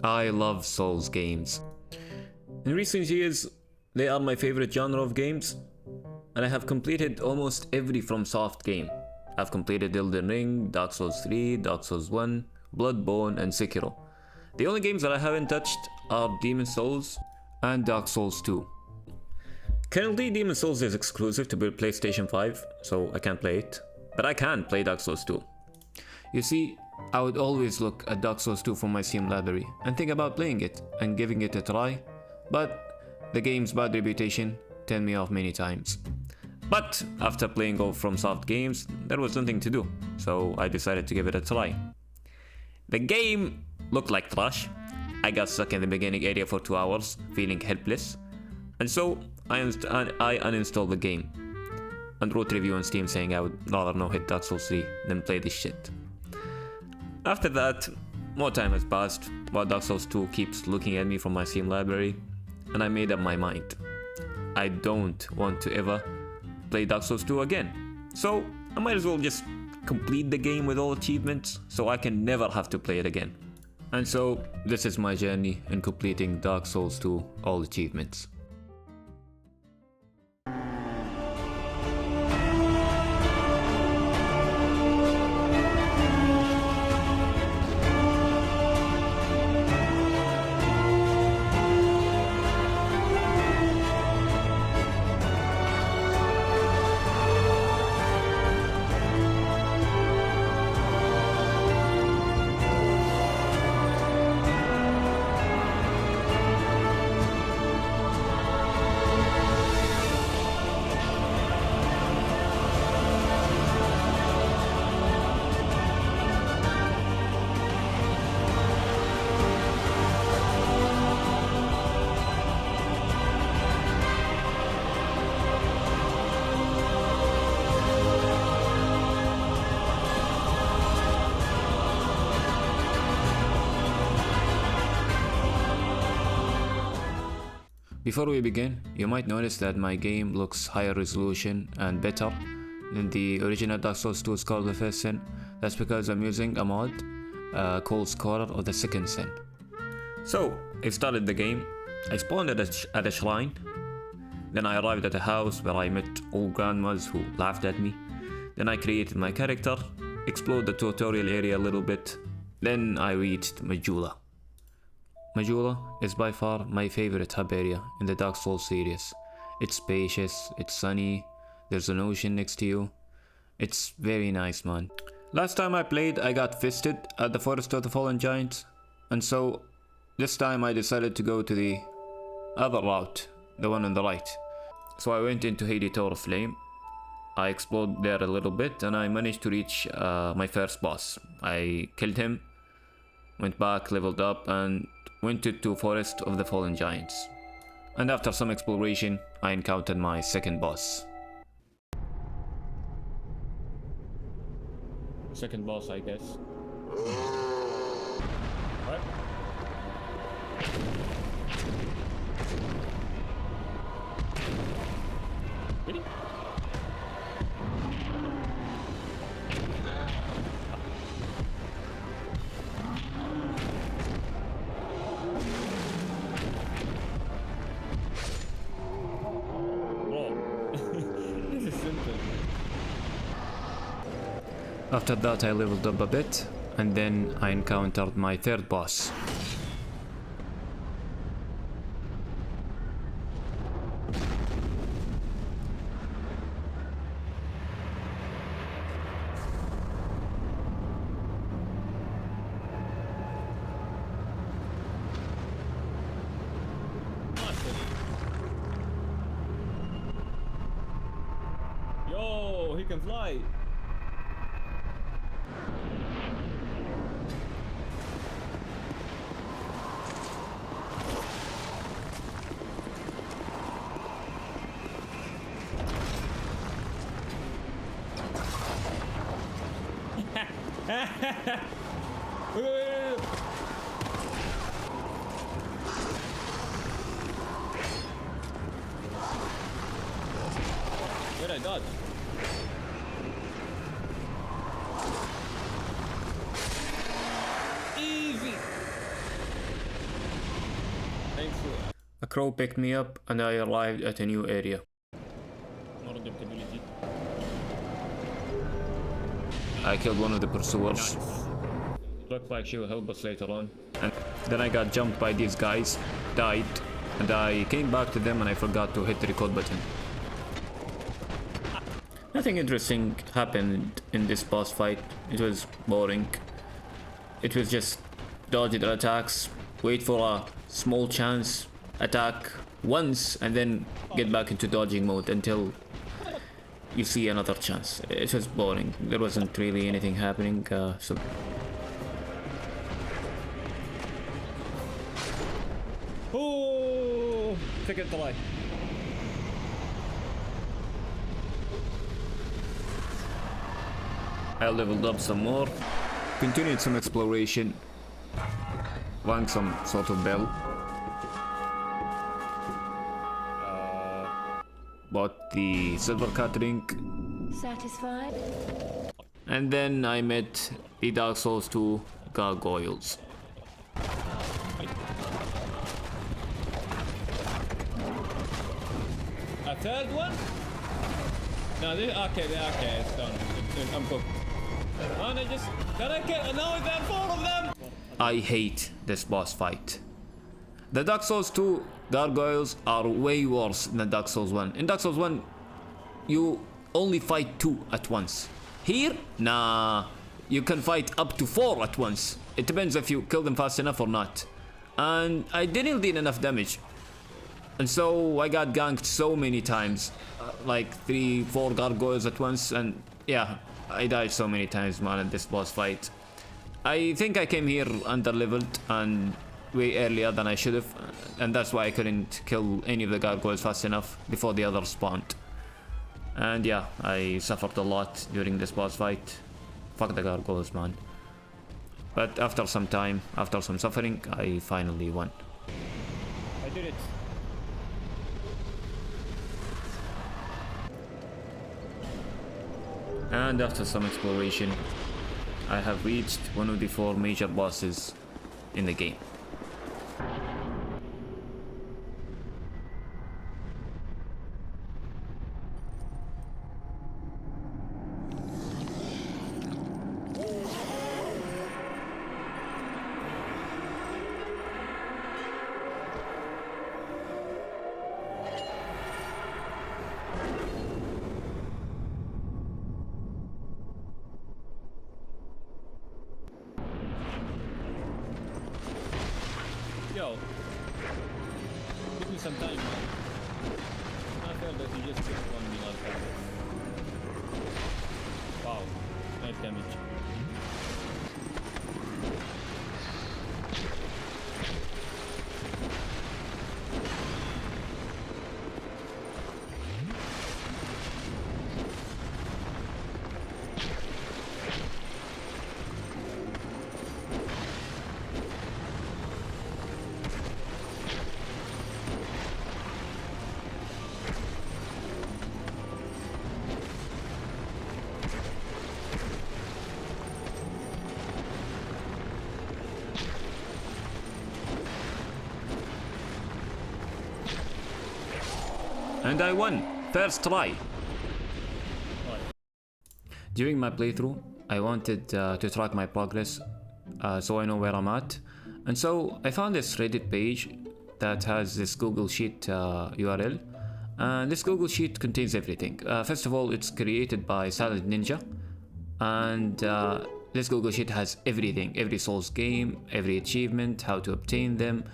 I love Souls games. In recent years, they are my favorite genre of games, and I have completed almost every FromSoft game. I've completed Elden Ring, Dark Souls 3, Dark Souls 1, Bloodborne, and Sekiro. The only games that I haven't touched are Demon Souls and Dark Souls 2. Currently, Demon Souls is exclusive to PlayStation 5, so I can't play it, but I can play Dark Souls 2. You see, I would always look at Dark Souls 2 from my Steam library and think about playing it and giving it a try, but the game's bad reputation turned me off many times. But after playing all FromSoft games, there was nothing to do, so I decided to give it a try. The game looked like trash. I got stuck in the beginning area for 2 hours, feeling helpless, and so I uninstalled the game and wrote a review on Steam saying I would rather no hit Dark Souls 3 than play this shit. After that, more time has passed while Dark Souls 2 keeps looking at me from my Steam library, and I made up my mind. I don't want to ever play Dark Souls 2 again, so I might as well just complete the game with all achievements so I can never have to play it again. And so this is my journey in completing Dark Souls 2 all achievements. Before we begin, you might notice that my game looks higher resolution and better than the original Dark Souls 2 Scholar of the First Sin. That's because I'm using a mod called Scholar of the Second Sin. So, I started the game, I spawned at a shrine, then I arrived at a house where I met all grandmas who laughed at me, then I created my character, explored the tutorial area a little bit, then I reached Majula. Majula is by far my favorite hub area in the Dark Souls series. It's spacious, it's sunny, there's an ocean next to you. It's very nice, man. Last time I played, I got fisted at the Forest of the Fallen Giants, and so this time I decided to go to the other route, the one on the right. So I went into Hades Tower of Flame. I explored there a little bit and I managed to reach my first boss. I killed him, went back, leveled up, and went to Forest of the Fallen Giants. And after some exploration, I encountered my second boss. Second boss, I guess. What? Really? After that I leveled up a bit, and then I encountered my third boss. Yo, he can fly! Where'd I dodge? Easy! A crow picked me up and I arrived at a new area. I killed one of the pursuers. Looked like she will help us later on. And then I got jumped by these guys, died, and I came back to them and I forgot to hit the record button. Nothing interesting happened in this boss fight. It was boring. It was just dodge their attacks, wait for a small chance, attack once, and then get back into dodging mode until you see another chance. It was boring. There wasn't really anything happening, so... Oh! Forget the lie. I leveled up some more, continued some exploration, rang some sort of bell, bought the silver cat ring. Satisfied? And then I met the Dark Souls 2 gargoyles. A third one? No, this, okay, it's done. I'm cooked. And I just, can I get, now there are 4 of them! I hate this boss fight. The Dark Souls 2 gargoyles are way worse than Dark Souls 1. In Dark Souls 1, you only fight 2 at once. Here, nah, you can fight up to 4 at once. It depends if you kill them fast enough or not. And I didn't deal enough damage. And so I got ganked so many times. Like 3-4 gargoyles at once, and yeah, I died so many times, man, in this boss fight. I think I came here under-leveled and way earlier than I should have, and that's why I couldn't kill any of the gargoyles fast enough before the others spawned. And yeah, I suffered a lot during this boss fight. Fuck the gargoyles, man. But after some time, after some suffering, I finally won. I did it. And after some exploration, I have reached one of the 4 major bosses in the game. Yo, give me some time, man. I felt that you just took on me last time. Wow, nice damage. And I won! First try! During my playthrough, I wanted to track my progress so I know where I'm at. And so I found this Reddit page that has this Google Sheet URL. And this Google Sheet contains everything. First of all, it's created by Silent Ninja. And this Google Sheet has everything. Every Souls game, every achievement, how to obtain them,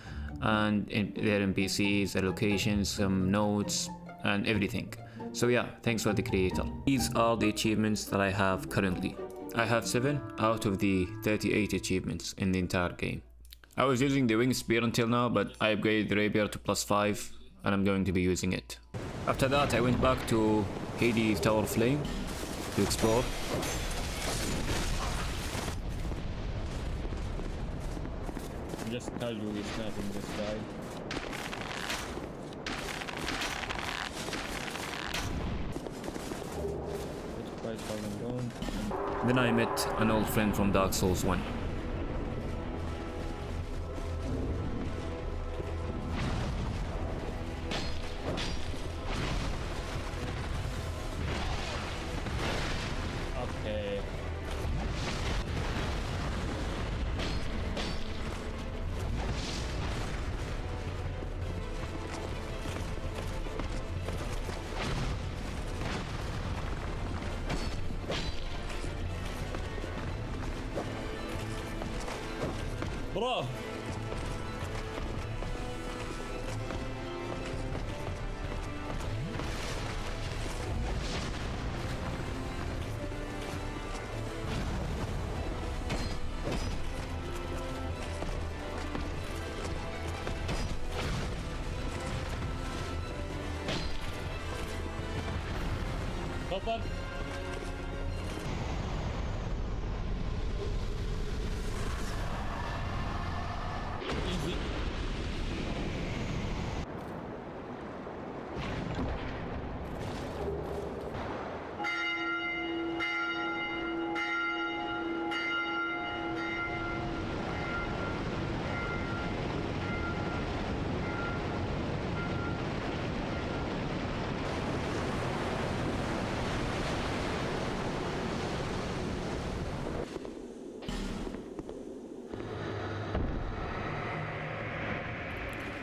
and their NPCs, their locations, some notes, and everything. So yeah, thanks for the creator. These are the achievements that I have currently. I have 7 out of the 38 achievements in the entire game. I was using the wing spear until now, but I upgraded the rapier to +5 and I'm going to be using it. After that, I went back to Hades Tower Flame to explore. I'm just casually sniping this guy. Then I met an old friend from Dark Souls 1. Bro. Hopper. Easy.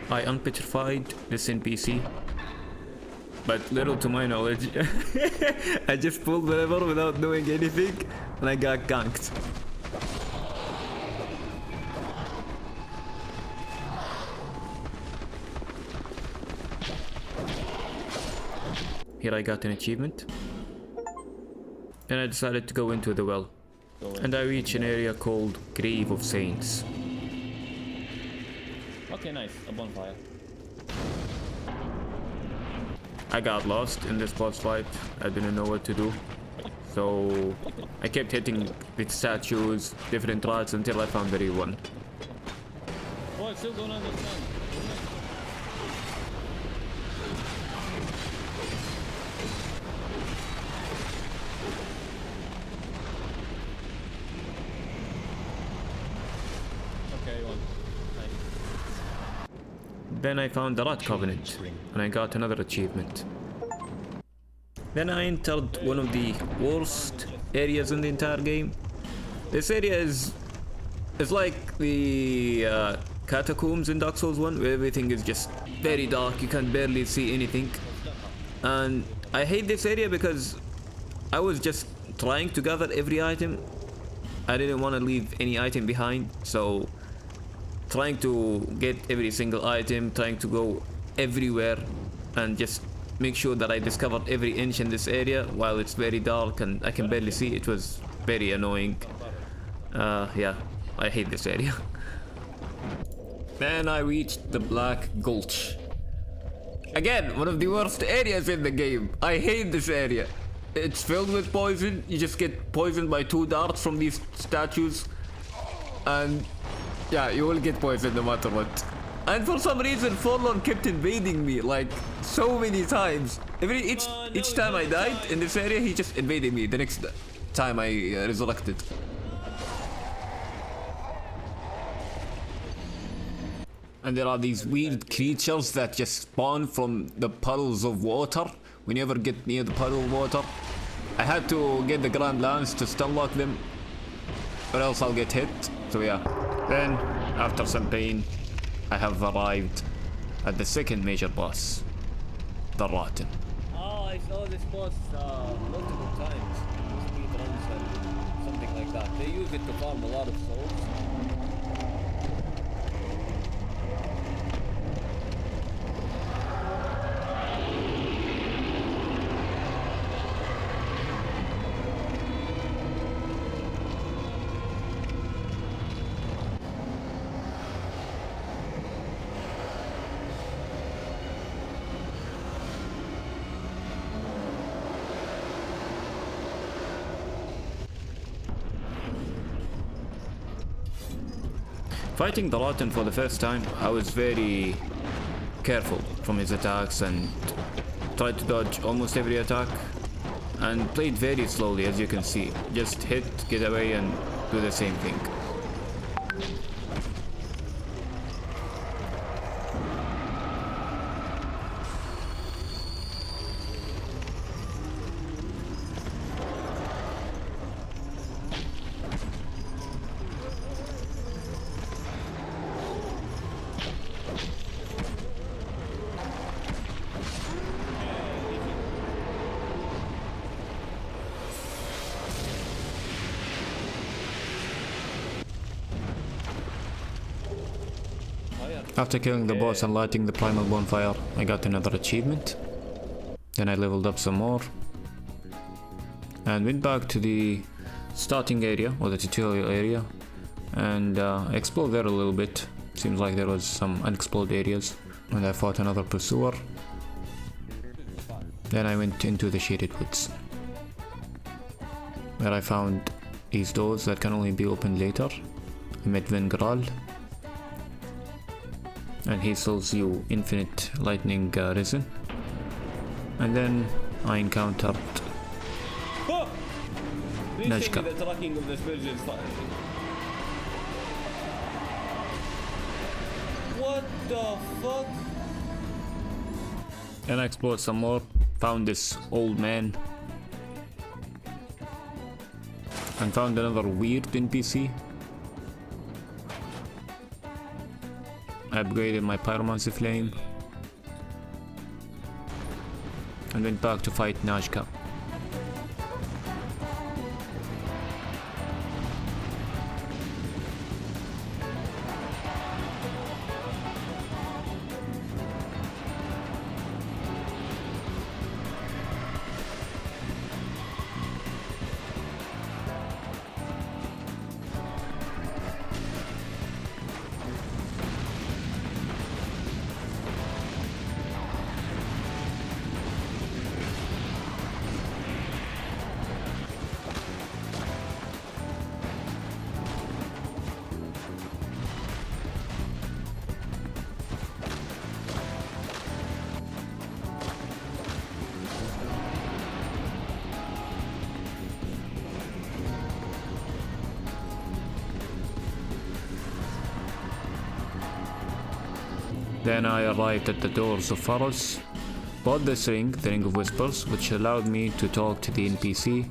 I unpetrified this NPC, but little to my knowledge, I just pulled the lever without doing anything, and I got ganked. Here I got an achievement. Then I decided to go into the well, and I reached an area called Grave of Saints. Okay, nice. A bonfire. I got lost in this boss fight. I didn't know what to do. So I kept hitting with statues, different rats until I found the real one. Oh, I still don't understand. Okay, one. Nice. Then I found the Rat Covenant, and I got another achievement. Then I entered one of the worst areas in the entire game. This area is like the catacombs in Dark Souls 1, where everything is just very dark, you can barely see anything. And I hate this area because I was just trying to gather every item. I didn't want to leave any item behind, so trying to get every single item, trying to go everywhere and just make sure that I discovered every inch in this area while it's very dark and I can barely see. It was very annoying. Yeah, I hate this area. Then I reached the Black Gulch. Again, one of the worst areas in the game. I hate this area. It's filled with poison. You just get poisoned by 2 darts from these statues. And yeah, you will get poisoned no matter what. And for some reason, Forlorn kept invading me like so many times. Each time I died in this area, he just invaded me the next time I resurrected. And there are these weird creatures that just spawn from the puddles of water. When you ever get near the puddle of water, I had to get the Grand Lance to stun lock them, or else I'll get hit. So yeah. Then, after some pain, I have arrived at the second major boss, the Rotten. Oh, I saw this boss multiple times. Speed runs and something like that. They use it to farm a lot of souls. Fighting the Rotten for the first time, I was very careful from his attacks and tried to dodge almost every attack and played very slowly, as you can see. Just hit, get away and do the same thing. fire. After killing the boss and lighting the primal bonfire, I got another achievement. Then I leveled up some more and went back to the starting area or the tutorial area and explored there a little bit. Seems like there was some unexplored areas, and I fought another pursuer. Then I went into the shaded woods, where I found these doors that can only be opened later. I met Vengral, and he sells you infinite lightning resin. And then I encountered Oh! Please Najka. tell me the tracking of the spells is fine. What the fuck? and I explored some more. Found this old man and found another weird NPC. I upgraded my pyromancy flame and went back to fight Najka. Then I arrived at the doors of Pharos, bought this ring, the Ring of Whispers, which allowed me to talk to the NPC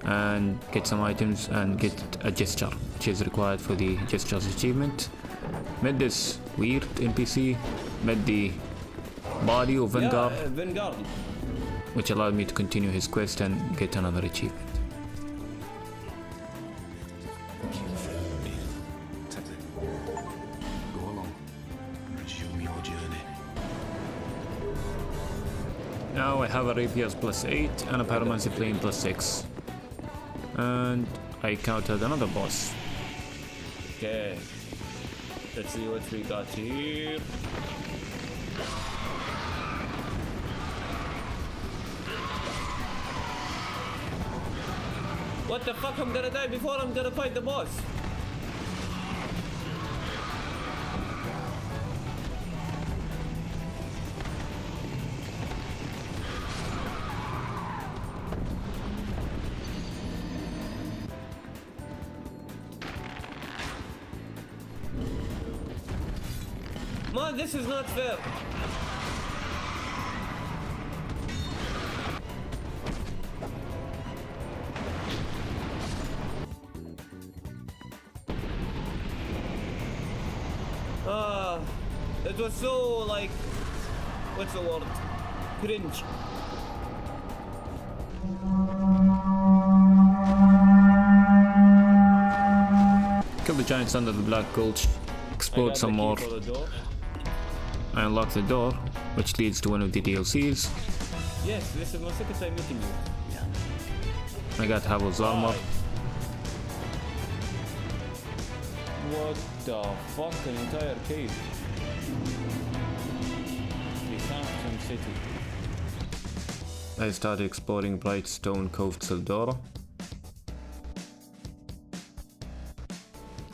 and get some items and get a gesture, which is required for the gestures achievement. Met this weird NPC, met the body of Vanguard, Vanguard. which allowed me to continue his quest and get another achievement. Go along. Resume your journey. Now I have a rapier plus 8 and a pyromancy plane plus 6. And I encountered another boss. Okay. Let's see what we got here. What the fuck? I'm gonna die before I'm gonna fight the boss. Man, this is not fair. It was so like, what's the word? Cringe. Kill the giants under the Black Gulch, explode some more. I unlocked the door, which leads to one of the DLCs. Yes, this is my second time meeting you. I got Havel's armor. What the fuck? An entire cave. The Phantom City. I started exploring Brightstone Cove Sildora.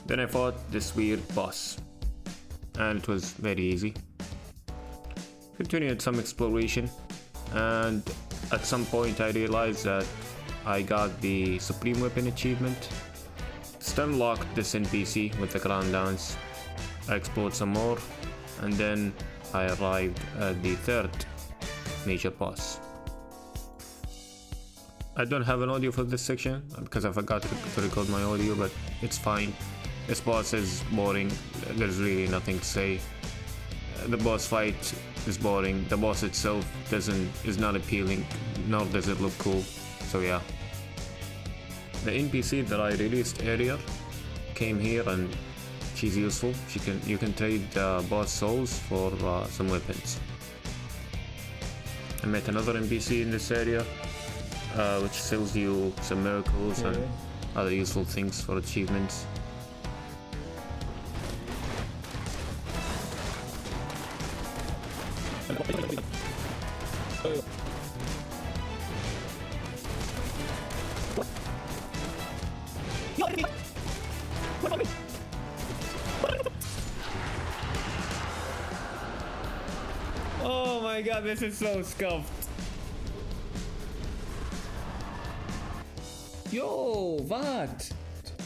Then I fought this weird boss, and it was very easy. Continued some exploration, and at some point I realized that I got the Supreme Weapon achievement. Stun locked this NPC with the Crown Lance. I explored some more, and then I arrived at the third major boss. I don't have an audio for this section because I forgot to record my audio, but it's fine. This boss is boring, there's really nothing to say. The boss fight is boring, the boss itself is not appealing, nor does it look cool, so yeah. The NPC that I released earlier came here and she's useful. You can trade boss souls for some weapons. I met another NPC in this area, which sells you some miracles and other useful things for achievements. Oh my god, this is so scuffed. Yo, what?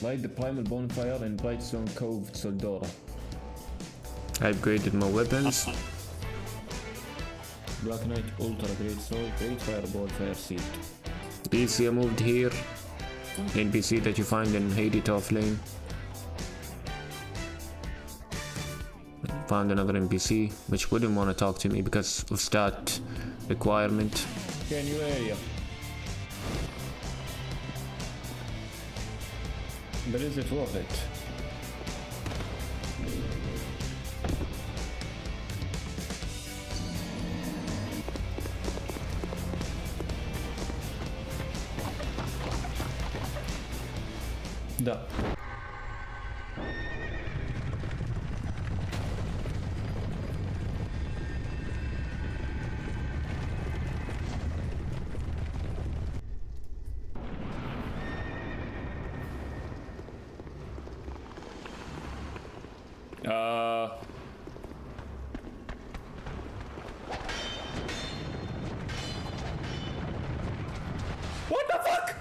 Light the primal bonfire in Brightstone Cove, Soldora. I upgraded my weapons. Black Knight, Ultra Great Sword, Great Fireball, Fire Seed. PC I moved here. NPC that you find in Haiti Top Lane. Found another NPC which wouldn't want to talk to me because of stat requirement. Okay, new area. But is it worth it? Da. What the fuck?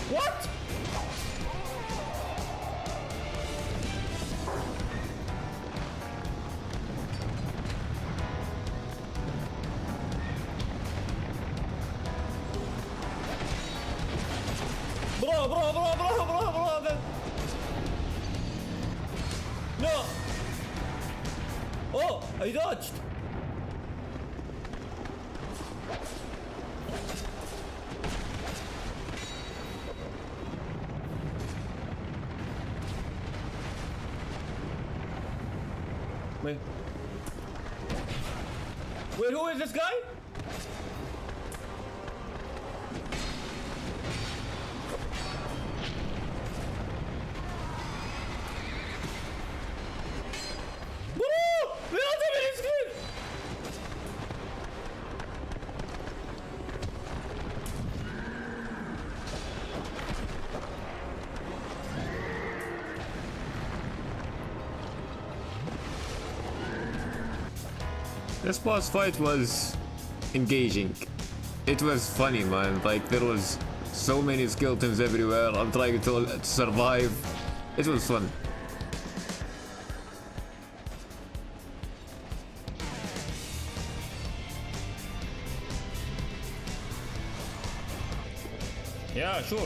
What? Bro. No. Oh, I dodged. Wait. Wait, who is this guy? This boss fight was engaging. It was funny, man. Like, there was so many skeletons everywhere. I'm trying to survive. It was fun. Yeah, sure.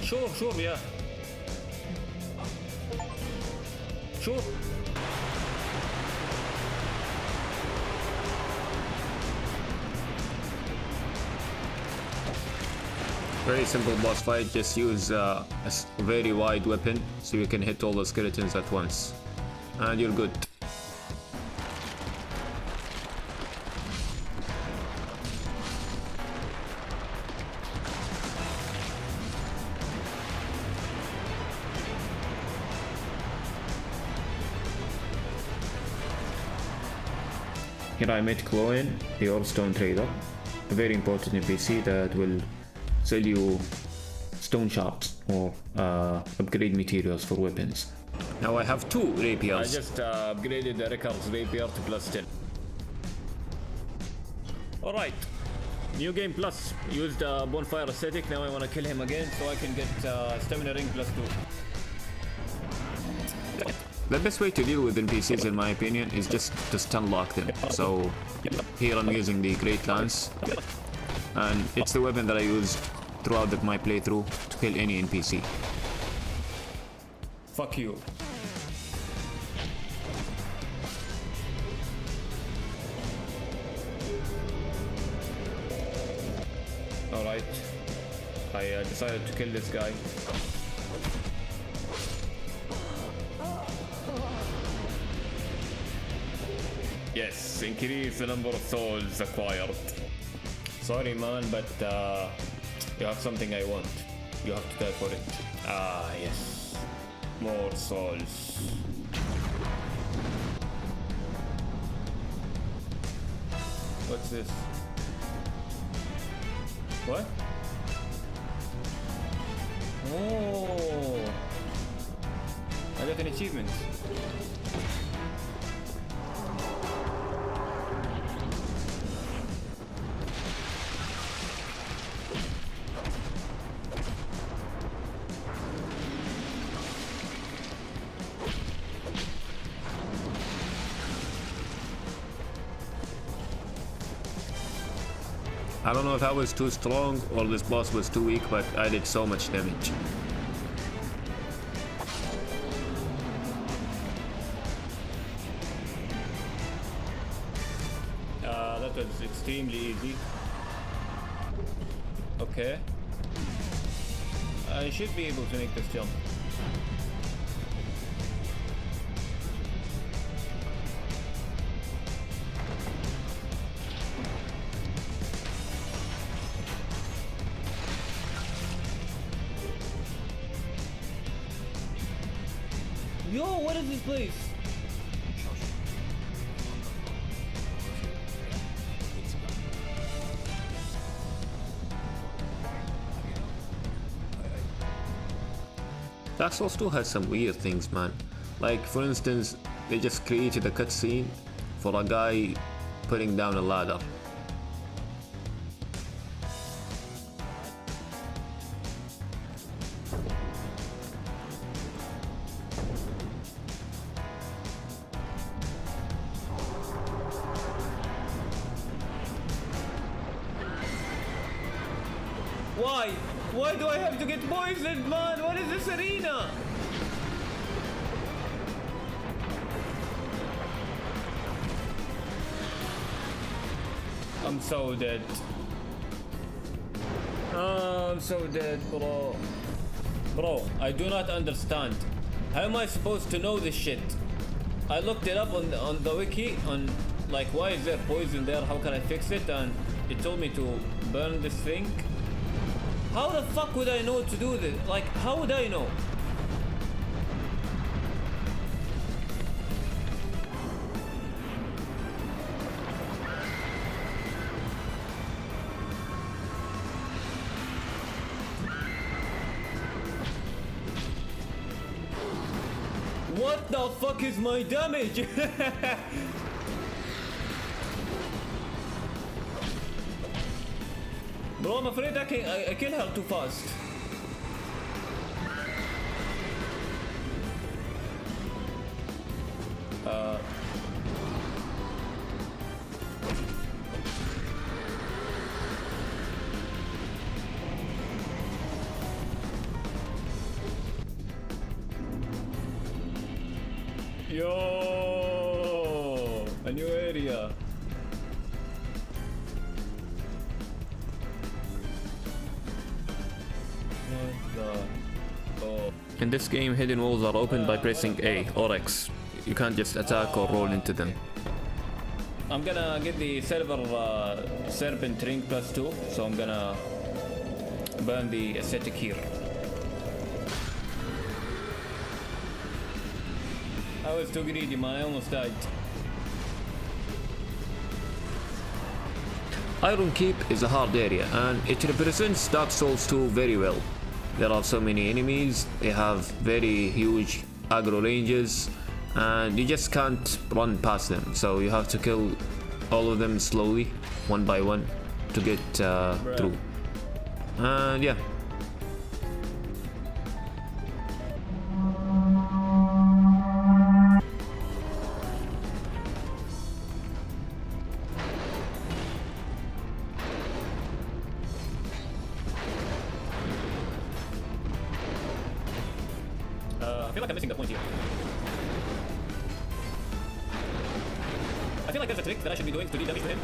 Sure, yeah. Sure. Very simple boss fight. Just use a very wide weapon so you can hit all the skeletons at once. And you're good. Here I met Chloe, the Orstone trader, a very important NPC that will sell you stone shards or upgrade materials for weapons. Now I have 2 I rapiers. just upgraded the Rickard's rapier to +10. Alright. New game plus. Used bonfire aesthetic. Now I want to kill him again so I can get stamina ring +2. The best way to deal with NPCs, in my opinion, is just to stun lock them. So here I'm using the Great Lance, and it's the weapon that I use throughout my playthrough to kill any NPC. Fuck you. Alright. I decided to kill this guy. Yes, increase the number of souls acquired. Sorry man, but you have something I want. You have to die for it. Ah, yes. More souls. What's this? What? Oh, I got an achievement. I don't know if I was too strong or this boss was too weak, but I did so much damage. That was extremely easy. Okay. I should be able to make this jump. Yo, what is this place? Dark Souls 2 has some weird things, man. Like, for instance, they just created a cutscene for a guy putting down a ladder. Why? Why do I have to get poisoned, man? What is this arena? I'm so dead. Oh, I'm so dead, bro. Bro, I do not understand. How am I supposed to know this shit? I looked it up on the wiki on like why is there poison there? How can I fix it? And it told me to burn this thing. How the fuck would I know to do this? Like, how would I know? What the fuck is my damage? Bro, I'm afraid I kill her too fast. Yo, a new area. In this game, hidden walls are opened by pressing A or X. You can't just attack or roll into them. I'm gonna get the silver serpent ring +2, so I'm gonna burn the aesthetic here. I was too greedy, man. I almost died. Iron Keep is a hard area and it represents Dark Souls 2 very well. There are so many enemies, they have very huge aggro ranges, and you just can't run past them, so you have to kill all of them slowly, one by one, to get through. And yeah. I feel like I'm missing the point here. I feel like there's a trick that I should be doing to deal damage to him.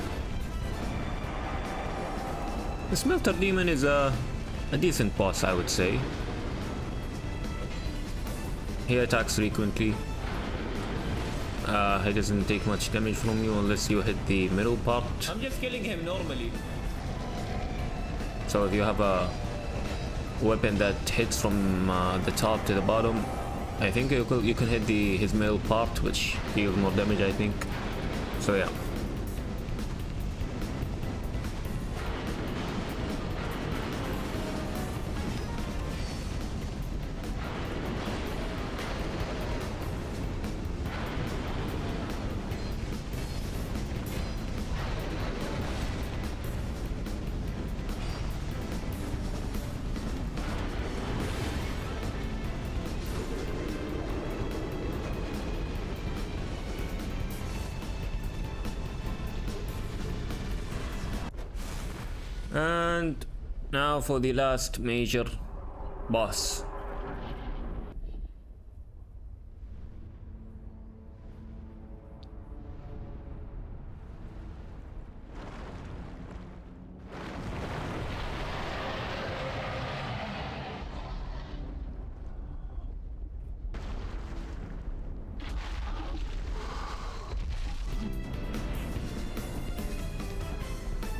The Smelter Demon is a decent boss, I would say. He attacks frequently. He doesn't take much damage from you unless you hit the middle part. I'm just killing him normally. So if you have a weapon that hits from the top to the bottom, I think you can hit his middle part, which deals more damage, I think. So yeah. And now for the last major boss.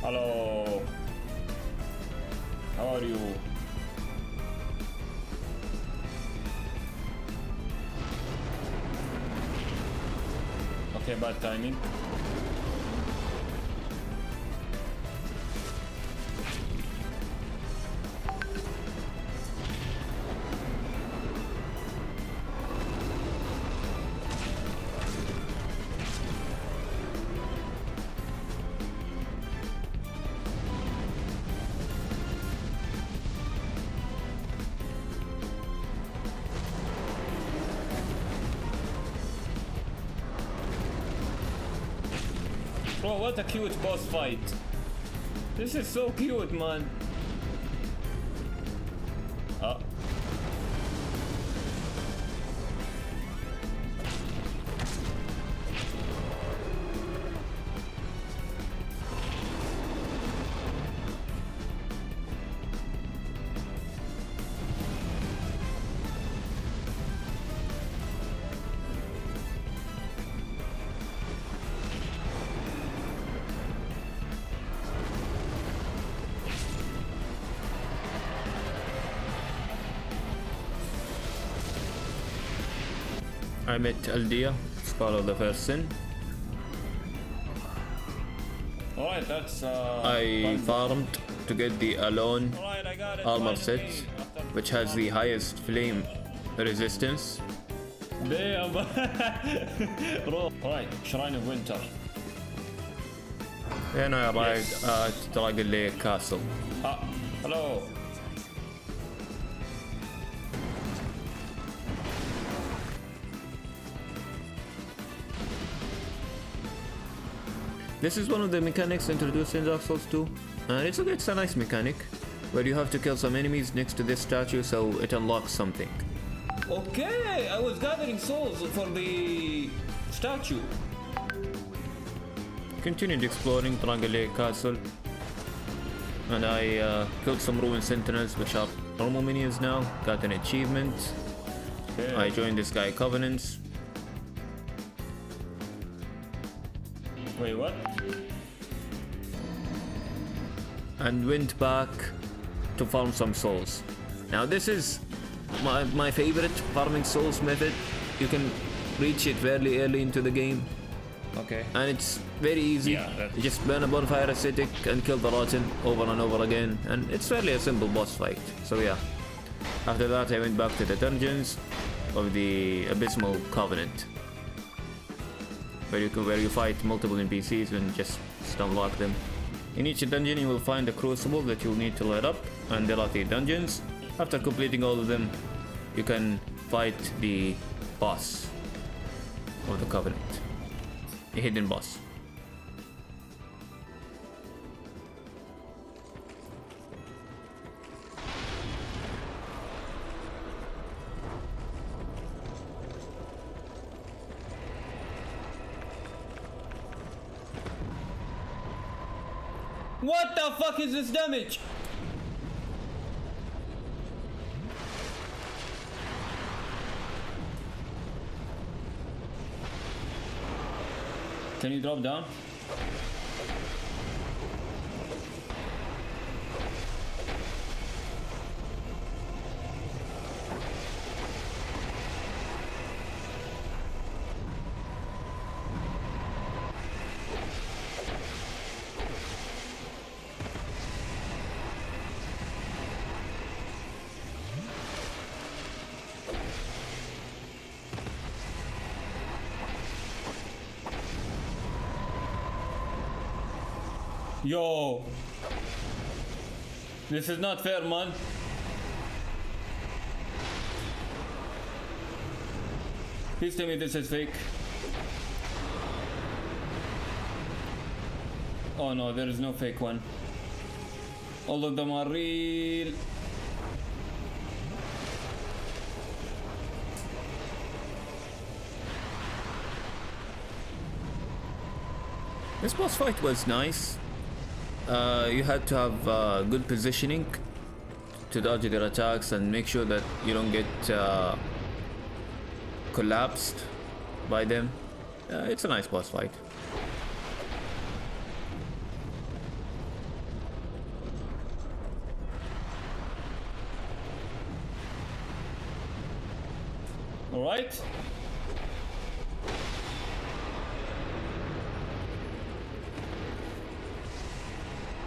Hello. How are you? Okay, bad timing. Bro, what a cute boss fight. This is so cute, man. Oh. I met Aldia, it's part of the first sin. Alright, that's I farmed to get the Alone Alright, I got it. armor finally. set, which has the highest flame resistance. Damn. Bro. Alright, Shrine of Winter. Then I arrived Yes. at Dragon Lake Castle. Ah, hello. This is one of the mechanics introduced in Dark Souls 2, and it's a nice mechanic, where you have to kill some enemies next to this statue so it unlocks something. Okay, I was gathering souls for the statue. Continued exploring Dragon Lake Castle, and I killed some ruined sentinels, which are normal minions now, got an achievement. Okay. I joined this guy Covenants. Wait, what? And went back to farm some souls. Now this is my favorite farming souls method. You can reach it fairly early into the game, Okay. and it's very easy. Yeah, that- You just burn a bonfire aesthetic and kill the rotten over and over again, and it's fairly a simple boss fight. So yeah. After that I went back to the dungeons of the Abysmal Covenant, where you fight multiple NPCs and just unlock them. In each dungeon you will find a crucible that you'll need to light up, and there are 3 dungeons. After completing all of them, you can fight the boss of the Covenant, a hidden boss. What the fuck is this damage? Can you drop down? Yo, this is not fair, man. Please tell me this is fake. Oh no, there is no fake one. All of them are real. This boss fight was nice. You had to have good positioning to dodge their attacks and make sure that you don't get collapsed by them. It's a nice boss fight. All right.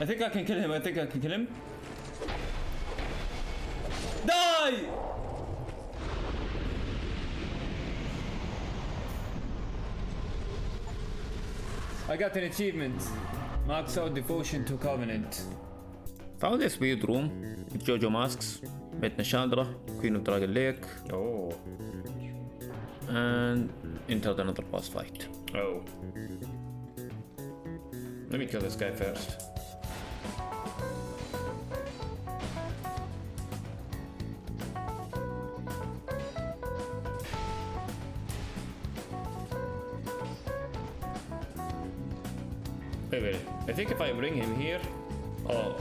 I think I can kill him. I think I can kill him. Die! I got an achievement. Max out devotion to Covenant. Found this weird room with JoJo masks. Met Nashandra, Queen of Dragon Lake, Oh. and entered another boss fight. Oh. Let me kill this guy first. Wait. I think if I bring him here. Oh.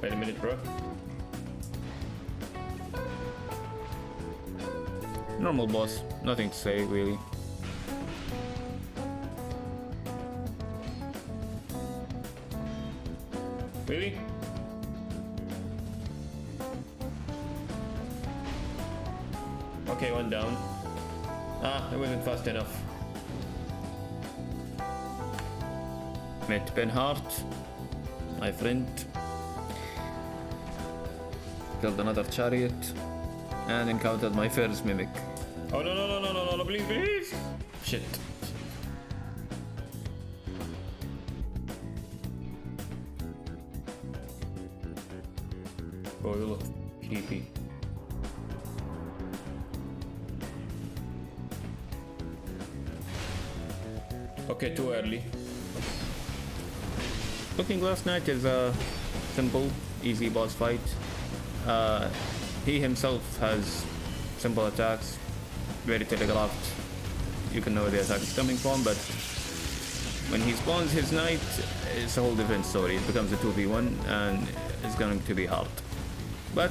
Wait a minute, bro. Normal boss, nothing to say really. Really? Okay, one down. Ah, it wasn't fast enough. Met Ben Hart, my friend. Killed another chariot and encountered my first mimic. Oh no, please. Shit. Oh, you look creepy. Okay, too early. Looking Glass Knight is a simple, easy boss fight. He himself has simple attacks, very telegraphed. You can know where the attack is coming from, but when he spawns his knight, it's a whole different story. It becomes a 2v1 and it's going to be hard. But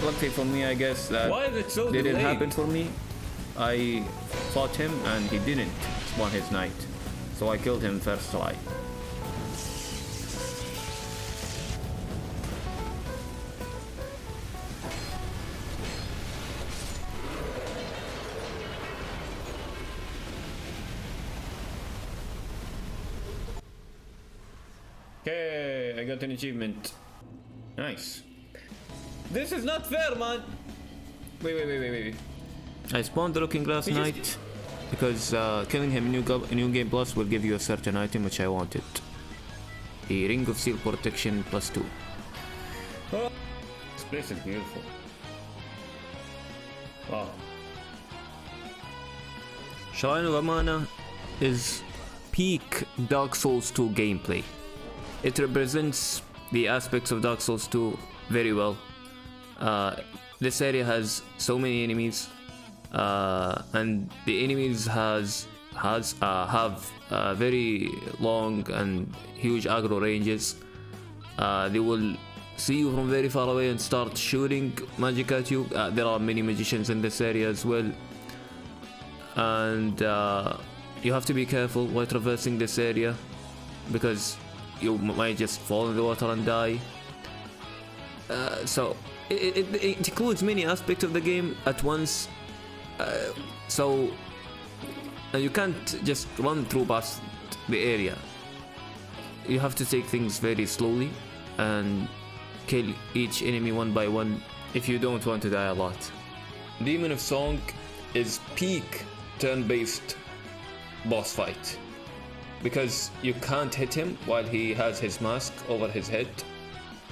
luckily for me, I guess that Why is it so didn't delayed? happen for me. I fought him and he didn't spawn his knight, so I killed him first try. Okay, I got an achievement. Nice. This is not fair, man. Wait. I spawned the Looking Glass Knight because killing him in New Game Plus will give you a certain item which I wanted. The Ring of Seal Protection +2. Oh, this place is beautiful. Wow. Shrine of Amana is peak Dark Souls 2 gameplay. It represents the aspects of Dark Souls 2 very well. This area has so many enemies, and the enemies have very long and huge aggro ranges. They will see you from very far away and start shooting magic at you. There are many magicians in this area as well, and you have to be careful while traversing this area because you might just fall in the water and die. So it includes many aspects of the game at once. So you can't just run through past the area. You have to take things very slowly and kill each enemy one by one if you don't want to die a lot. Demon of Song is peak turn-based boss fight because you can't hit him while he has his mask over his head,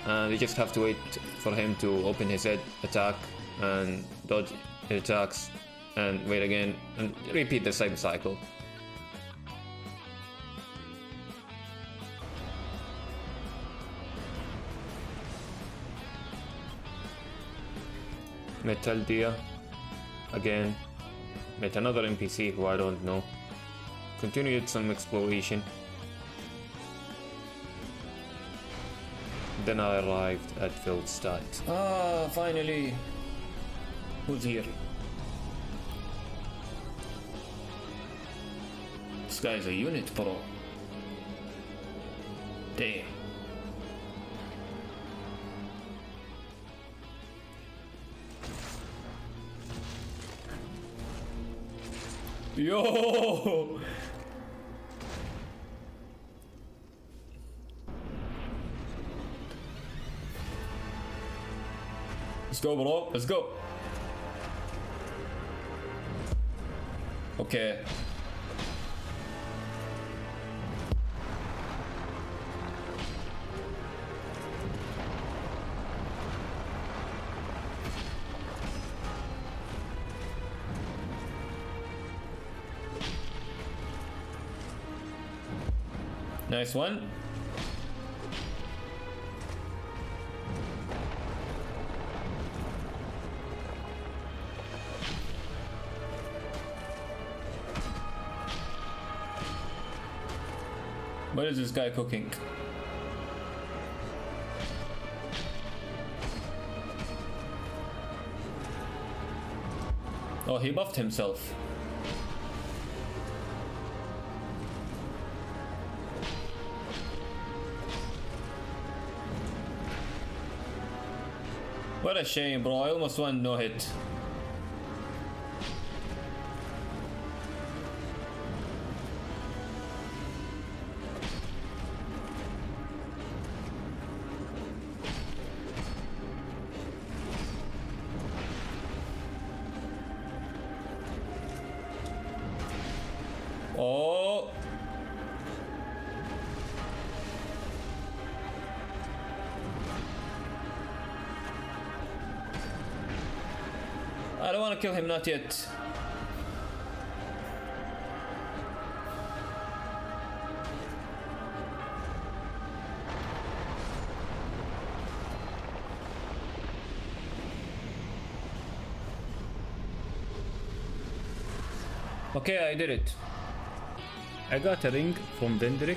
and you just have to wait for him to open his head, attack, and dodge attacks, and wait again, and repeat the same cycle. Metal Dia again. Met another NPC who I don't know. Continued some exploration. Then I arrived at Feldstadt. Ah, finally. Who's here? This guy's a unit, bro. Damn. Yo! Let's go, bro. Let's go. Okay. Nice one. What is this guy cooking? Oh, he buffed himself. What a shame, bro. I almost won no hit. Oh. I don't want to kill him, not yet. Okay, I did it. I got a ring from Vendrick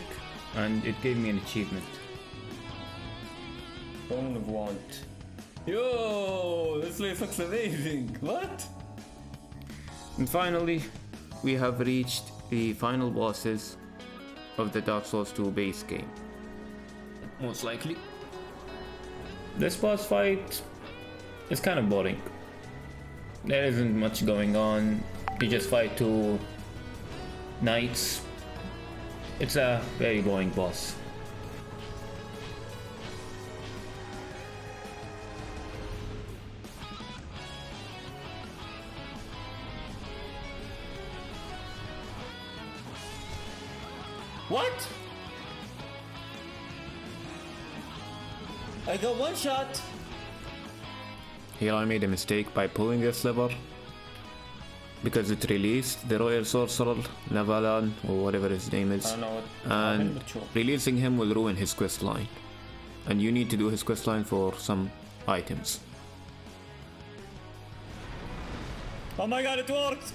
and it gave me an achievement. Bone of Want. Yo, this place looks amazing. What? And finally, we have reached the final bosses of the Dark Souls 2 base game. Most likely. This boss fight is kind of boring. There isn't much going on. You just fight two knights. It's a very boring boss. What? I got one shot. Here I made a mistake by pulling this lever because it released the Royal Sorcerer Navalan or whatever his name is, I don't know what and releasing him will ruin his quest line, and you need to do his quest line for some items. Oh my god, it worked!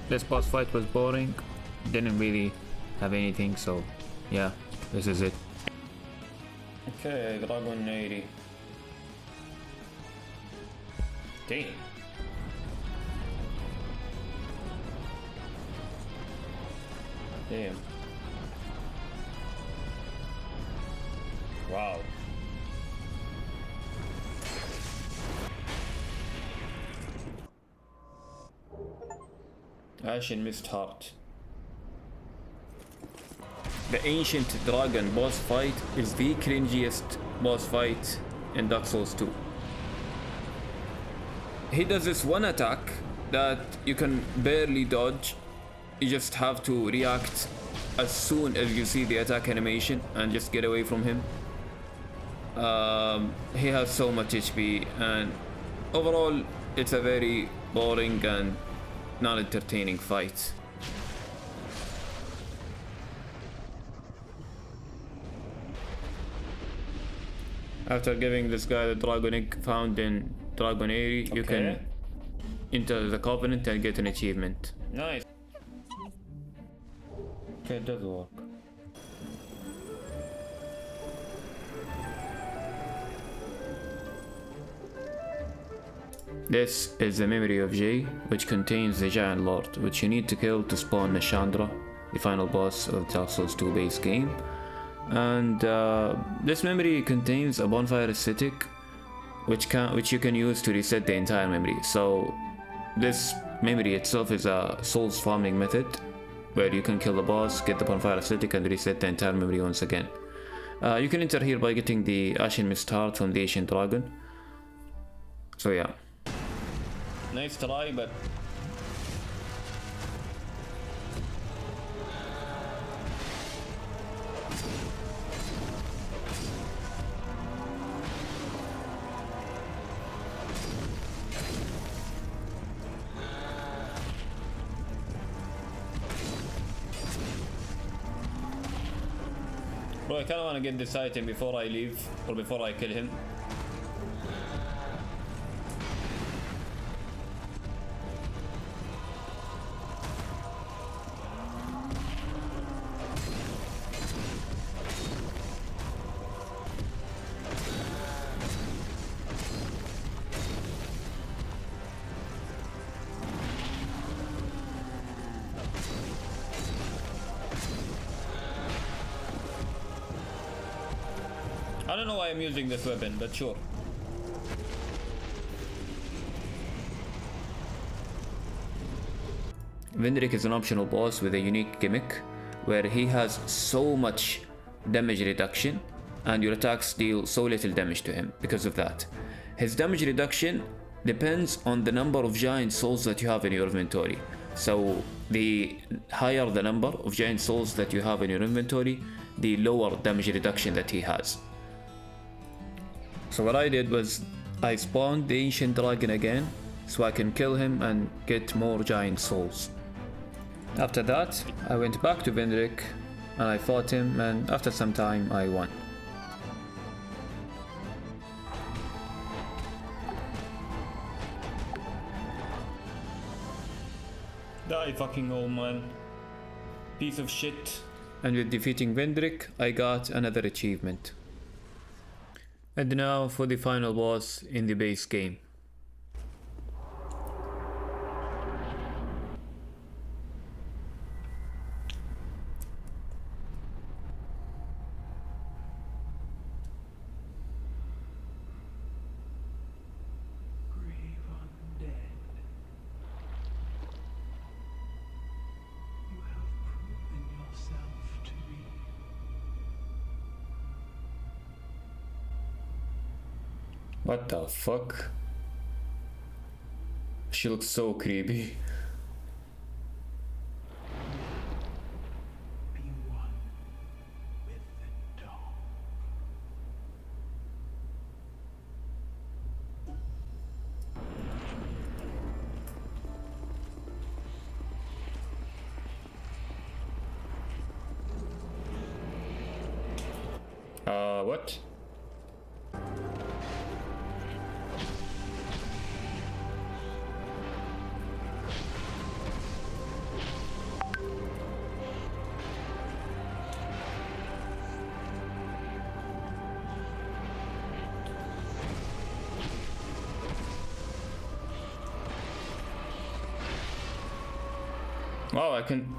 This boss fight was boring. Didn't really have anything, so yeah, this is it. Okay, Dragon 80. Damn. Damn. Wow. Ashen Mist Heart. The Ancient Dragon boss fight is the cringiest boss fight in Dark Souls 2. He does this one attack that you can barely dodge. You just have to react as soon as you see the attack animation and just get away from him. He has so much HP, and overall it's a very boring and non-entertaining fight. After giving this guy the dragon egg found in Dragon 80, you can enter the Covenant and get an achievement. Nice. Okay, it does work. This is the memory of Jay, which contains the Giant Lord, which you need to kill to spawn Nashandra, the final boss of the Dark Souls 2 base game. And this memory contains a bonfire aesthetic, which you can use to reset the entire memory. So this memory itself is a souls farming method, where you can kill the boss, get the bonfire aesthetic, and reset the entire memory once again. You can enter here by getting the Ashen Mist Heart from the Ancient Dragon. So yeah. Nice try, but bro, I kinda wanna get this item before I leave, or before I kill him. I don't know why I'm using this weapon, but sure. Vendrick is an optional boss with a unique gimmick, where he has so much damage reduction and your attacks deal so little damage to him because of that. His damage reduction depends on the number of giant souls that you have in your inventory. So the higher the number of giant souls that you have in your inventory, the lower damage reduction that he has. So what I did was I spawned the Ancient Dragon again so I can kill him and get more giant souls. After that, I went back to Vendrick and I fought him, and after some time I won. Die fucking old man. Piece of shit. And with defeating Vendrick, I got another achievement. And now for the final boss in the base game. Grave undead. You have proven yourself to be. What the fuck? She looks so creepy. Be one with the dawn. What? Wow, I can.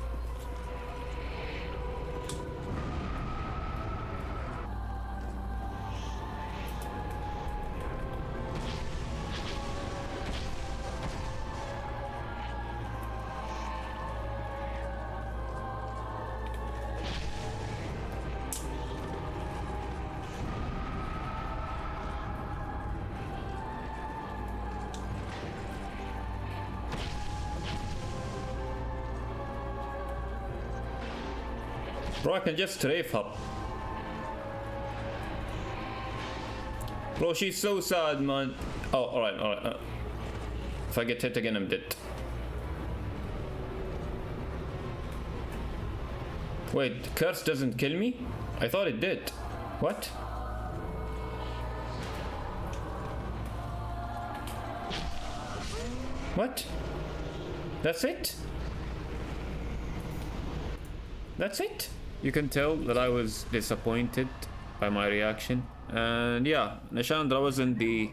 Bro, I can just strafe her. Bro, she's so sad, man. Oh, alright, alright. If I get hit again, I'm dead. Wait, curse doesn't kill me? I thought it did. What? What? That's it? That's it? You can tell that I was disappointed by my reaction. And yeah, Nashandra wasn't the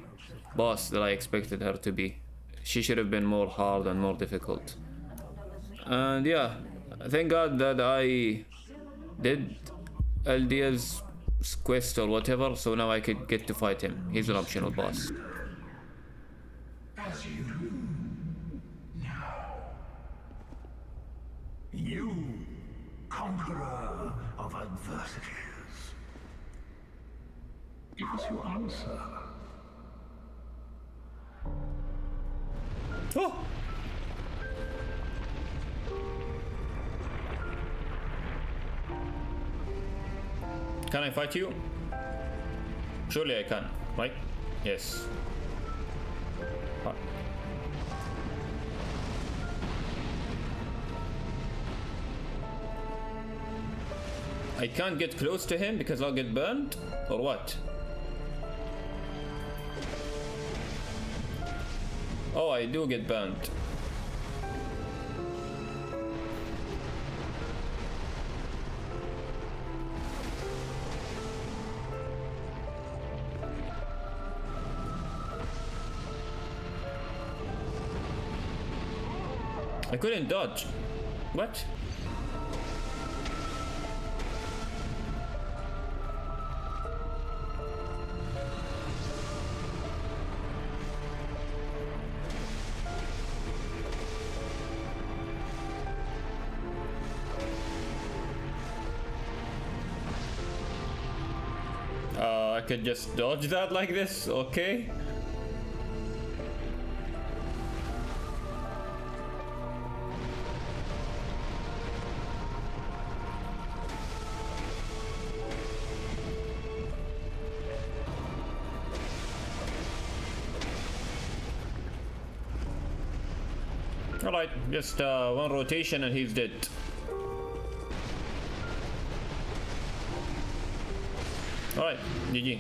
boss that I expected her to be. She should have been more hard and more difficult. And yeah, thank God that I did Aldia's quest or whatever, so now I could get to fight him. He's an optional boss. As you do. Now. You, conqueror of adversities. Give us your answer. Oh! Can I fight you? Surely I can, right? Yes. Ah. I can't get close to him because I'll get burned? Or what? Oh, I do get burned. I couldn't dodge. What? I could just dodge that like this, okay? Alright, just one rotation and he's dead. Alright, GG.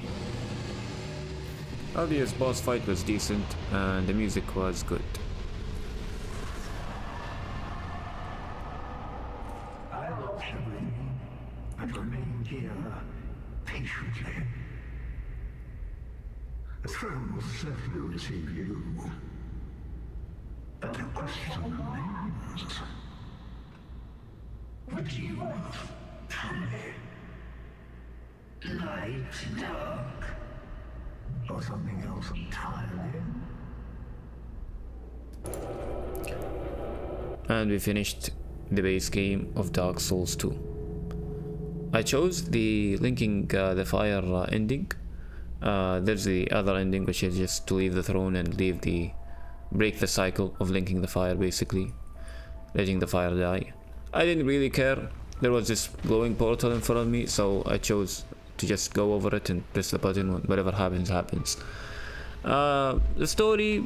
Aldia's boss fight was decent and the music was good. I will remain and remain here patiently. The throne will certainly receive you. But the question remains. Would you truly light, dark, or something else entirely? And we finished the base game of Dark Souls 2. I chose the linking the fire ending. There's the other ending, which is just to leave the throne and break the cycle of linking the fire, basically letting the fire die. I didn't really care. There was this glowing portal in front of me, so I chose to just go over it and press the button. Whatever happens, happens. The story,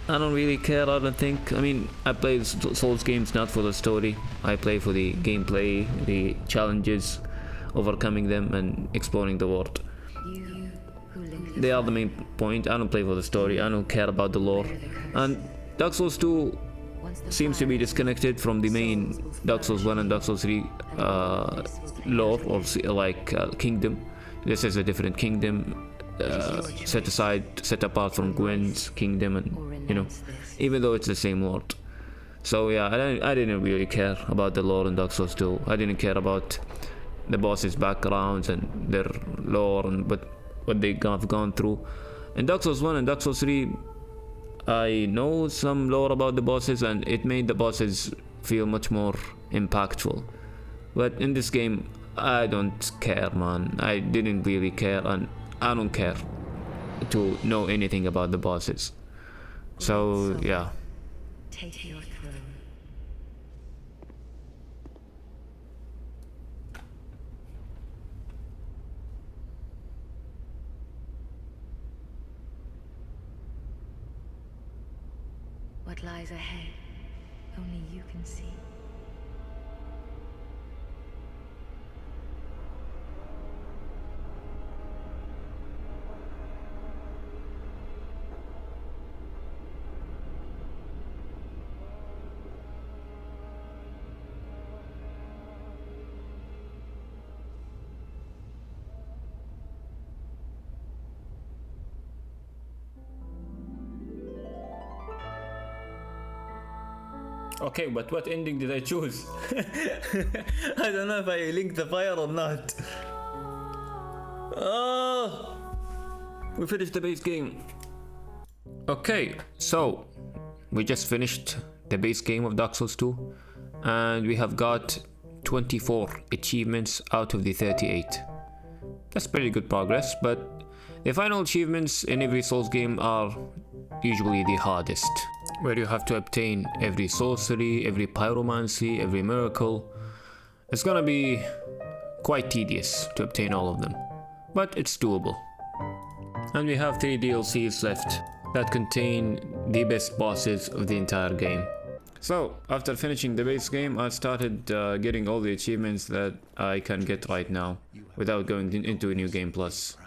I don't really care. I don't think. I mean, I play Souls games not for the story. I play for the gameplay, the challenges, overcoming them, and exploring the world. They are the main point. I don't play for the story. I don't care about the lore. And Dark Souls 2 seems to be disconnected from the main Dark Souls 1 and Dark Souls 3 lore, or kingdom. This is a different kingdom, set apart from Gwen's kingdom, and you know, even though it's the same world. So yeah, I didn't really care about the lore in Dark Souls 2. I didn't care about the bosses' backgrounds and their lore and what they have gone through. In Dark Souls 1 and Dark Souls 3, I know some lore about the bosses, and it made the bosses feel much more impactful. But in this game, I don't care, man. I didn't really care, and I don't care to know anything about the bosses. So yeah. Take your throne. What lies ahead, only you can see. Okay, but what ending did I choose? I don't know if I linked the fire or not. Oh, We finished the base game. Okay, so we just finished the base game of Dark Souls 2, and we have got 24 achievements out of the 38. That's pretty good progress, but the final achievements in every Souls game are usually the hardest, where you have to obtain every sorcery, every pyromancy, every miracle. It's gonna be quite tedious to obtain all of them, but it's doable. And we have 3 DLCs left that contain the best bosses of the entire game. So, after finishing the base game, I started getting all the achievements that I can get right now without going into a new game plus.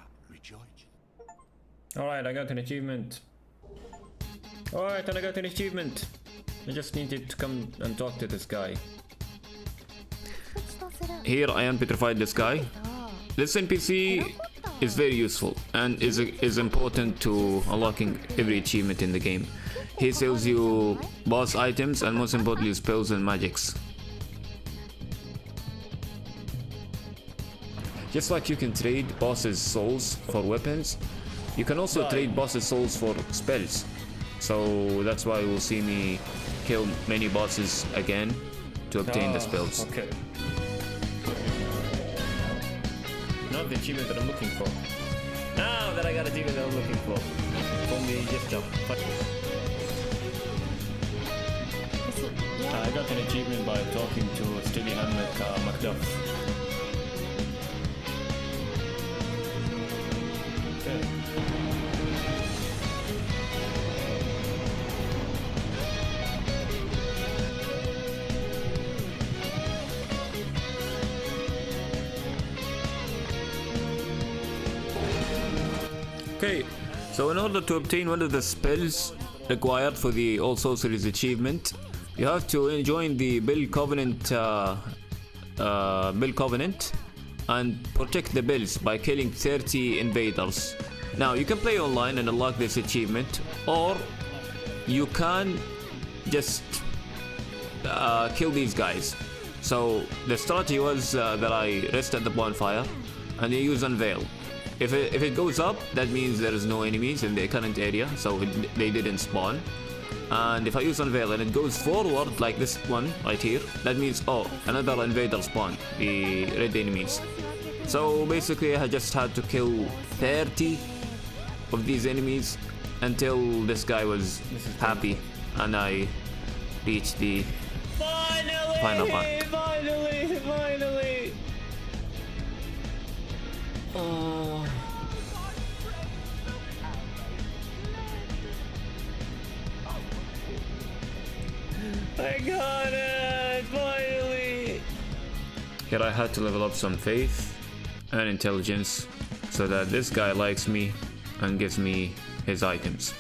alright, I got an achievement. Alright, and I got an achievement. I just needed to come and talk to this guy. Here I unpetrified this guy. This NPC is very useful and is important to unlocking every achievement in the game. He sells you boss items and most importantly spells and magics. Just like you can trade bosses' souls for weapons, you can also trade bosses' souls for spells. So that's why you'll see me kill many bosses again to obtain the spells. Okay. Not the achievement that I'm looking for. Now that I got the achievement that I'm looking for. Only just jump. Fuck this. I got an achievement by talking to Steady Hand Macduff. Okay. Okay, so in order to obtain one of the spells required for the All Sorceries achievement, you have to join the Bill Covenant and protect the Bills by killing 30 invaders. Now you can play online and unlock this achievement, or you can just kill these guys. So the strategy was that I rest at the bonfire and you use Unveil. If it goes up, that means there is no enemies in the current area, so they didn't spawn. And if I use Unveil and it goes forward, like this one right here, that means, oh, another invader spawned, the red enemies. So basically I just had to kill 30 of these enemies until this guy was happy and I reached the final mark. Finally! Oh. I got it! Finally! Here I had to level up some faith and intelligence so that this guy likes me and gives me his items.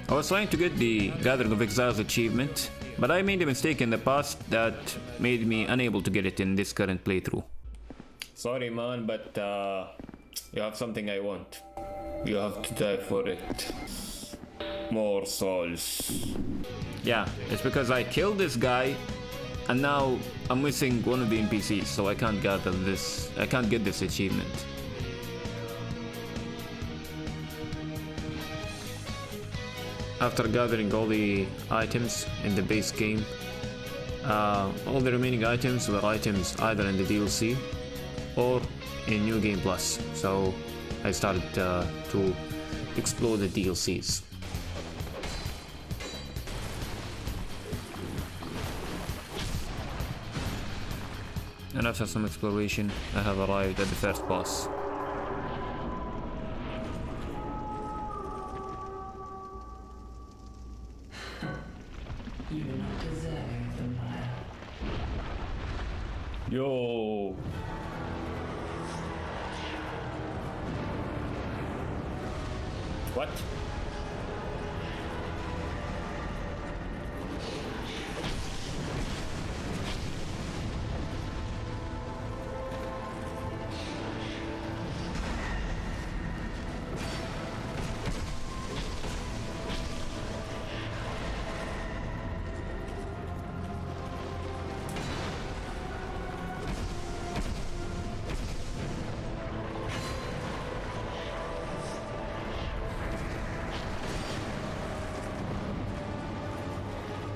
I was trying to get the Gathering of Exiles achievement, but I made a mistake in the past that made me unable to get it in this current playthrough. Sorry man, but you have something I want. You have to die for it. More souls. Yeah, it's because I killed this guy, and now I'm missing one of the NPCs, so I can't gather this. I can't get this achievement. After gathering all the items in the base game, all the remaining items were items either in the DLC or in New Game Plus. So I started to explore the DLCs. And after some exploration, I have arrived at the first boss. You're not deserving of the mile. Yo. What?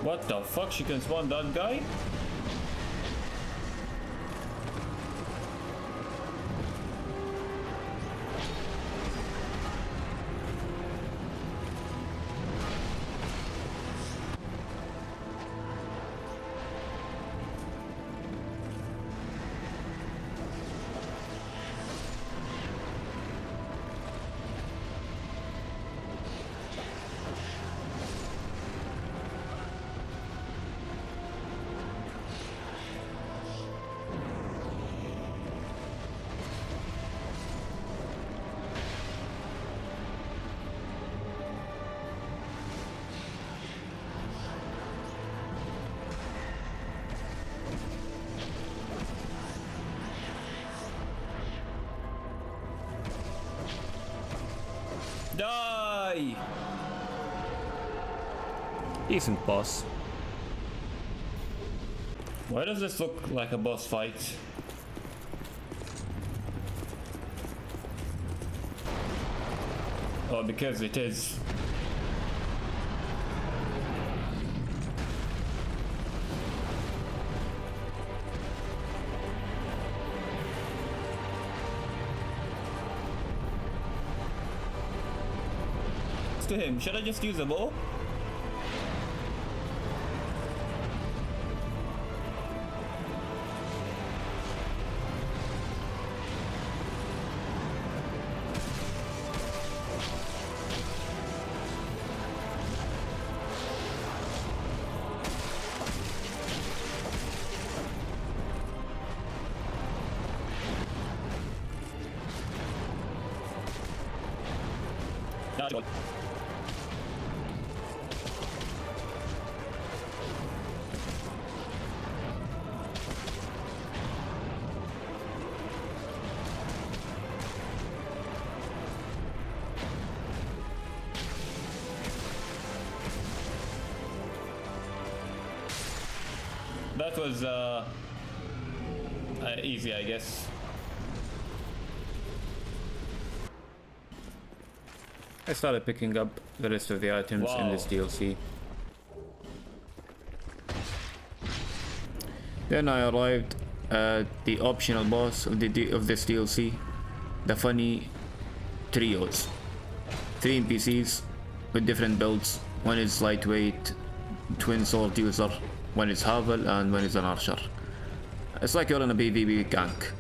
What the fuck? She can spawn that guy? Die! Decent boss. Why does this look like a boss fight? Oh, because it is. To him, should I just use a bow? Dodgeball. That was easy, I guess. I started picking up the rest of the items in this DLC. Then I arrived at the optional boss of this DLC, the funny trios. 3 NPCs with different builds. One is lightweight, twin sword user, one is Havel, and one is an archer. It's like you're in a PvP gank.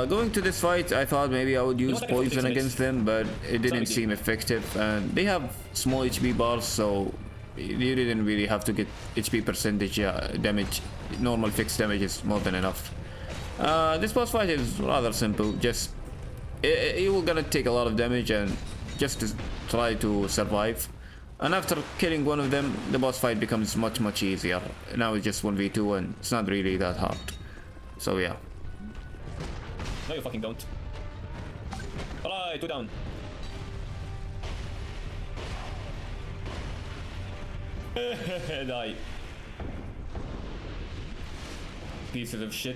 Going to this fight, I thought maybe I would use poison against them, but it didn't seem effective. And they have small HP bars, so you didn't really have to get HP percentage damage. Normal fixed damage is more than enough. This boss fight is rather simple. Just you will gonna take a lot of damage and just to try to survive. And after killing one of them, the boss fight becomes much easier. Now it's just 1v2 and it's not really that hard. So yeah. No, you fucking don't. Alright, 2 down. Die. Pieces of shit.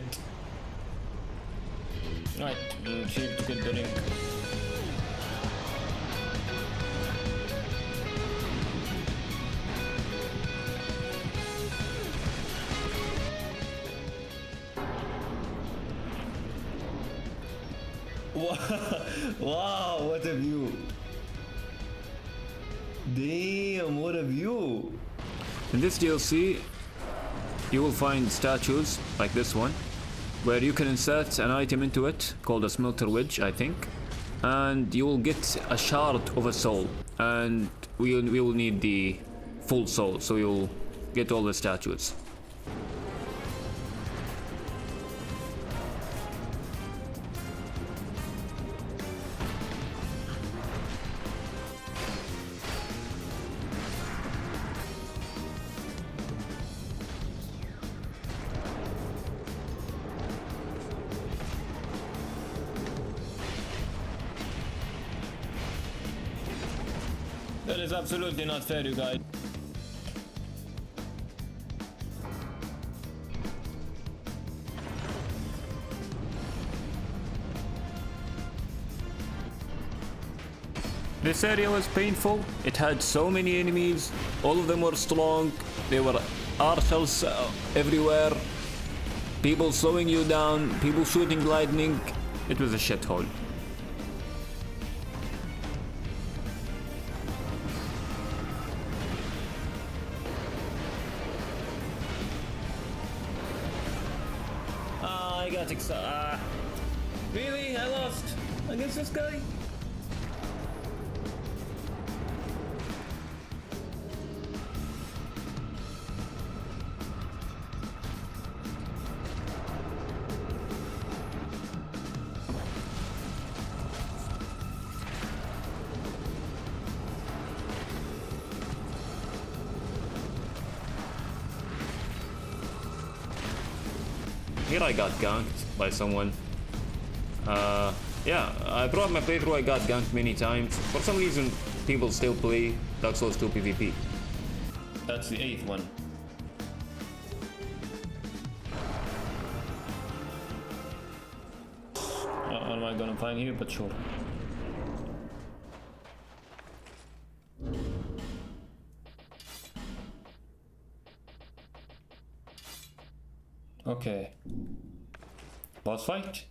Alright, cheap to get the ring. Wow, what a view. Damn, what a view. In this DLC, you will find statues like this one, where you can insert an item into it called a smelter wedge, I think, and you will get a shard of a soul, and we will need the full soul, so you'll get all the statues. That is absolutely not fair, you guys. This area was painful. It had so many enemies. All of them were strong. There were archers everywhere. People slowing you down. People shooting lightning. It was a shithole. I got excited. Really? I lost against this guy? Here I got ganked by someone. Yeah, throughout my playthrough I got ganked many times. For some reason, people still play Dark Souls 2 PvP. That's the 8th one. What am I gonna find here? But sure. Okay. Boss fight.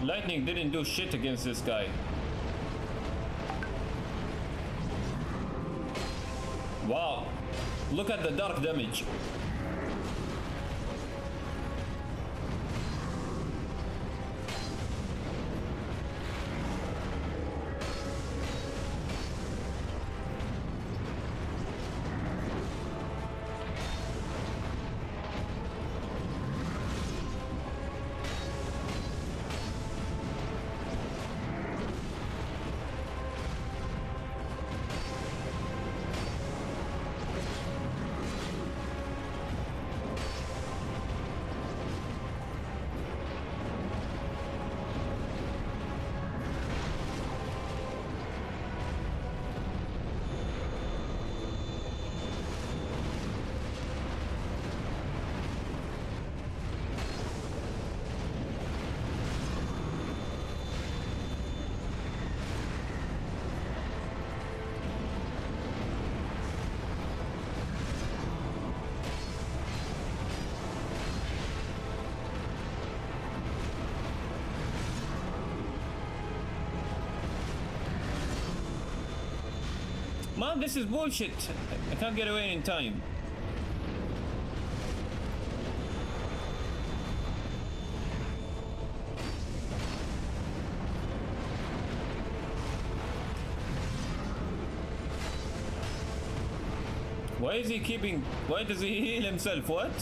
Lightning didn't do shit against this guy. Wow. Look at the dark damage. Man, this is bullshit. I can't get away in time. Why is he keeping... Why does he heal himself? What?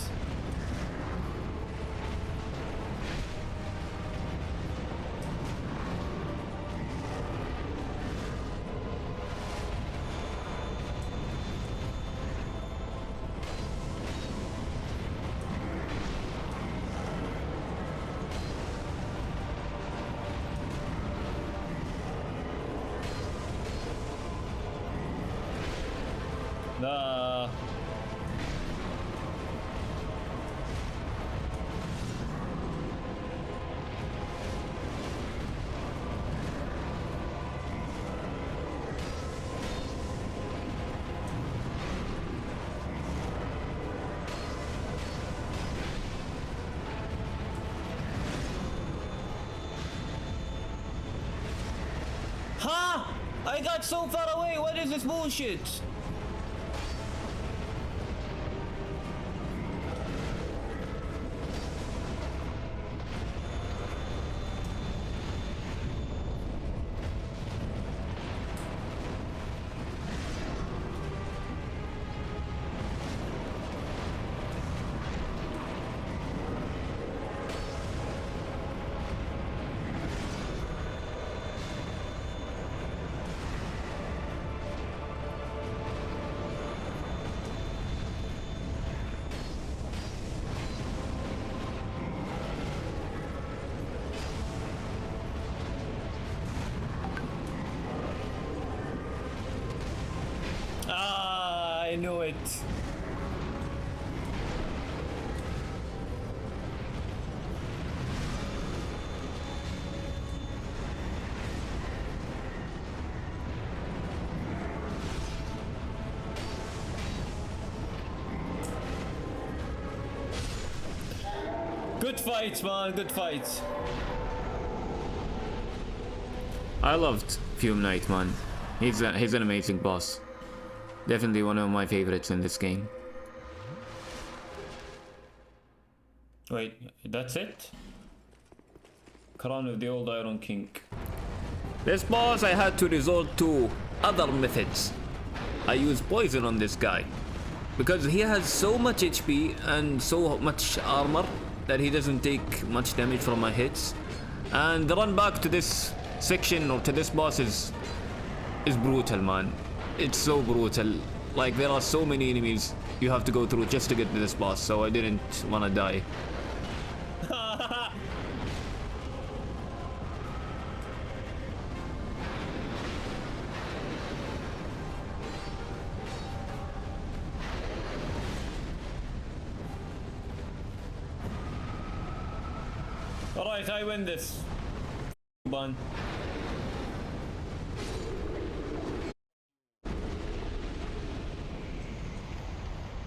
Nah. Huh? I got so far away. What is this bullshit? Ah, I knew it. Good fights, man. Good fights. I loved Fume Knight, man. He's an amazing boss. Definitely one of my favorites in this game. Wait, that's it? Crown of the Old Iron King. This boss I had to resort to other methods. I used poison on this guy because he has so much HP and so much armor that he doesn't take much damage from my hits. And the run back to this section or to this boss is brutal, man. It's so brutal. Like, there are so many enemies you have to go through just to get to this boss, so I didn't want to die. Alright, I win this. Bun.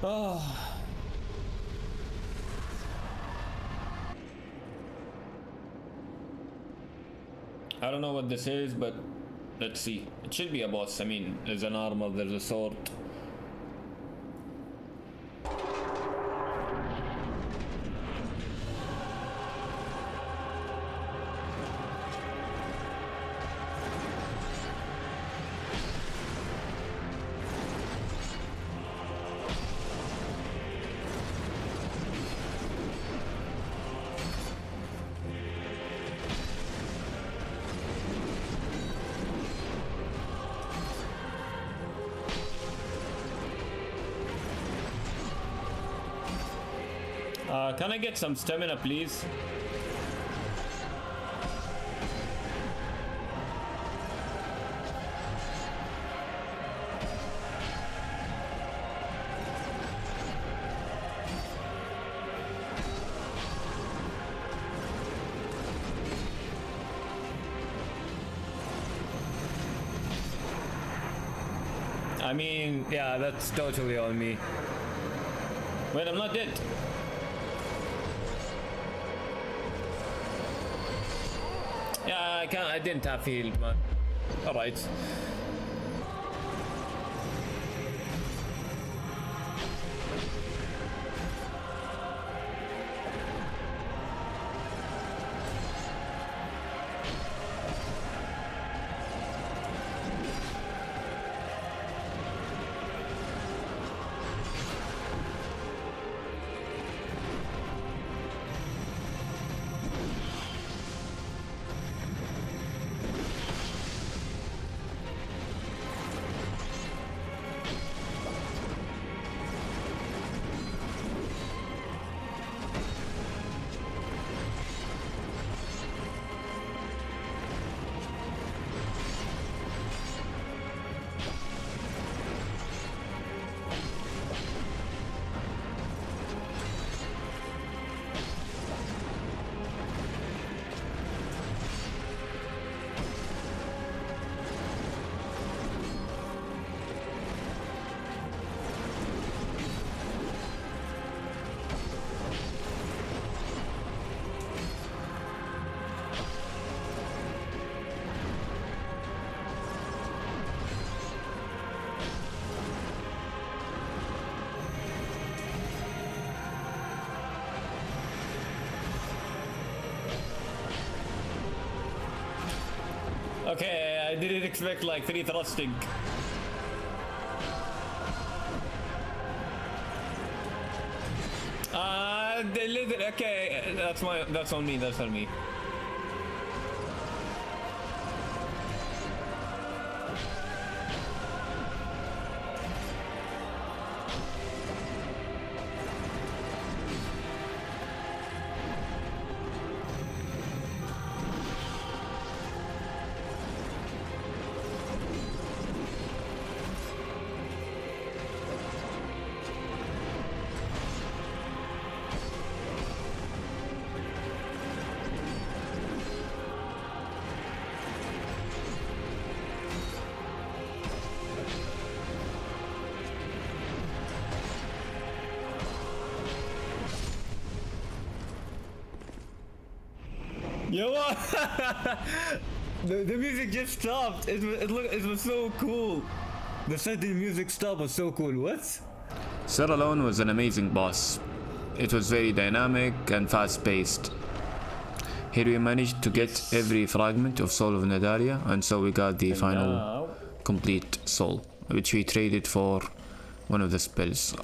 Oh. I don't know what this is, but let's see. It should be a boss. I mean, there's an armor, there's a sword. Can I get some stamina, please? I mean, yeah, that's totally on me. Wait, I'm not dead. Yeah, I didn't have healed, man. Alright. Okay, I didn't expect like 3 thrusting. Okay, that's on me, that's on me. Yo, the music just stopped. It was so cool. The sudden music stop was so cool. What? Cell Alone was an amazing boss. It was very dynamic and fast-paced. Here we managed to get every fragment of Soul of Nadaria, and so we got the final complete soul, which we traded for one of the spells.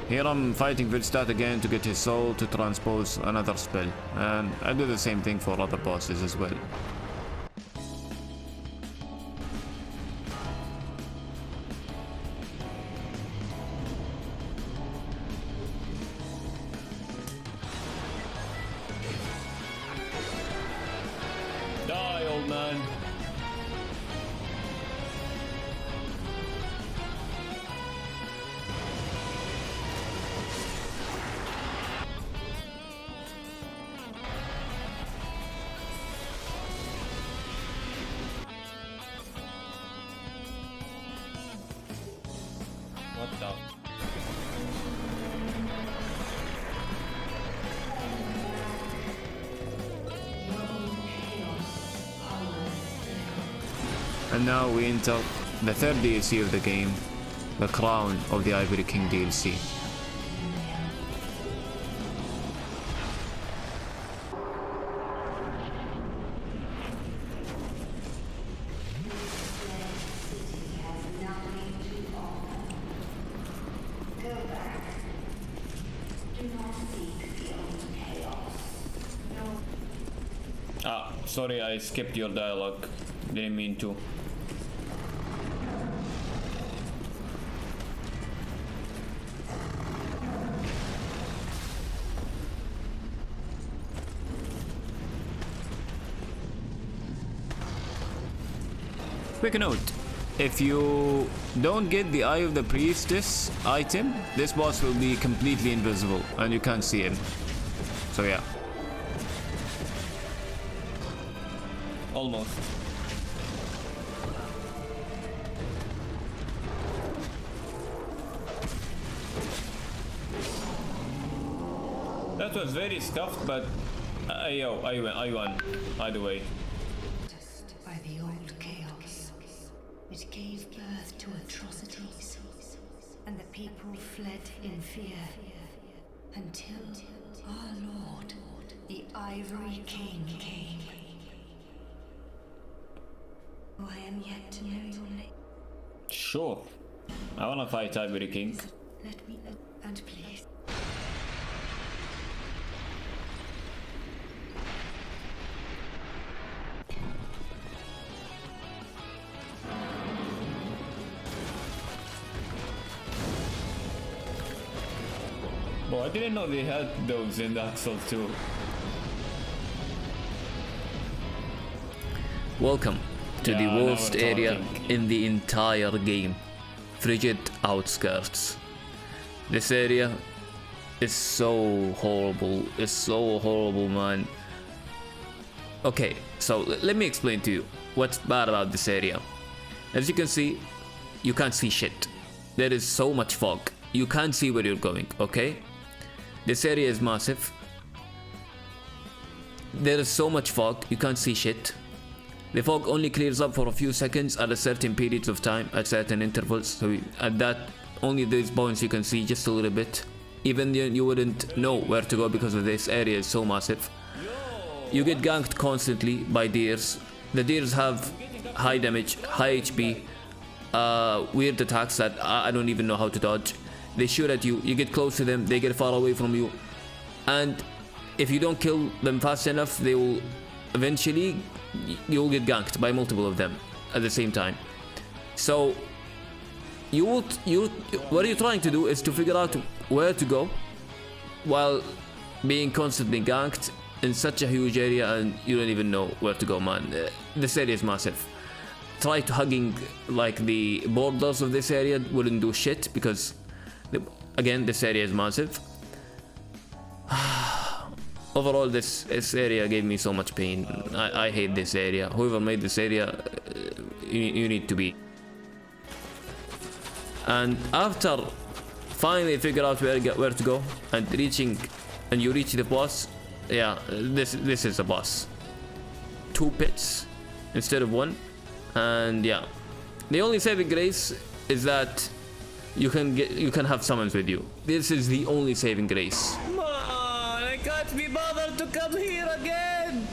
Here I'm fighting Vilstat again to get his soul to transpose another spell, and I do the same thing for other bosses as well. Die, old man. What the? And now we enter the third DLC of the game, the Crown of the Ivory King DLC. Ah, sorry, I skipped your dialogue. Didn't mean to. Quick note, if you don't get the Eye of the Priestess item, this boss will be completely invisible and you can't see him. So yeah. Almost. That was very scuffed, but I won. Either way. By the old chaos, it gave birth to atrocities, and the people fled in fear until our Lord, the Ivory King, came. I am yet to know your name. Sure. I wanna fight Ivory King. Let me, and please. Bro, I didn't know they had those in Dark Souls 2. Welcome to the Yeah, now worst we're area talking. in the entire game, Frigid Outskirts. This area is so horrible, man. Okay, so let me explain to you what's bad about this area. As you can see, you can't see shit. There is so much fog, you can't see where you're going, okay? This area is massive. There is so much fog, you can't see shit. The fog only clears up for a few seconds at a certain periods of time, at certain intervals, so at that, only these points you can see just a little bit. Even then you wouldn't know where to go because of this area is so massive. you get ganked constantly by deers. The deers have high damage, high HP, weird attacks that I don't even know how to dodge. They shoot at you, you get close to them, they get far away from you. And if you don't kill them fast enough, they will eventually, you'll get ganked by multiple of them at the same time. So what you're trying to do is to figure out where to go while being constantly ganked in such a huge area, and you don't even know where to go, man. This area is massive. Try to hugging like the borders of this area wouldn't do shit, because again, this area is massive. Overall, this area gave me so much pain. I hate this area. Whoever made this area, you need to be. And after finally figure out where to go and you reach the boss, yeah, this is a boss. 2 pits instead of 1, and yeah, the only saving grace is that you can have summons with you. This is the only saving grace. Man, I can't be bothered to come here again.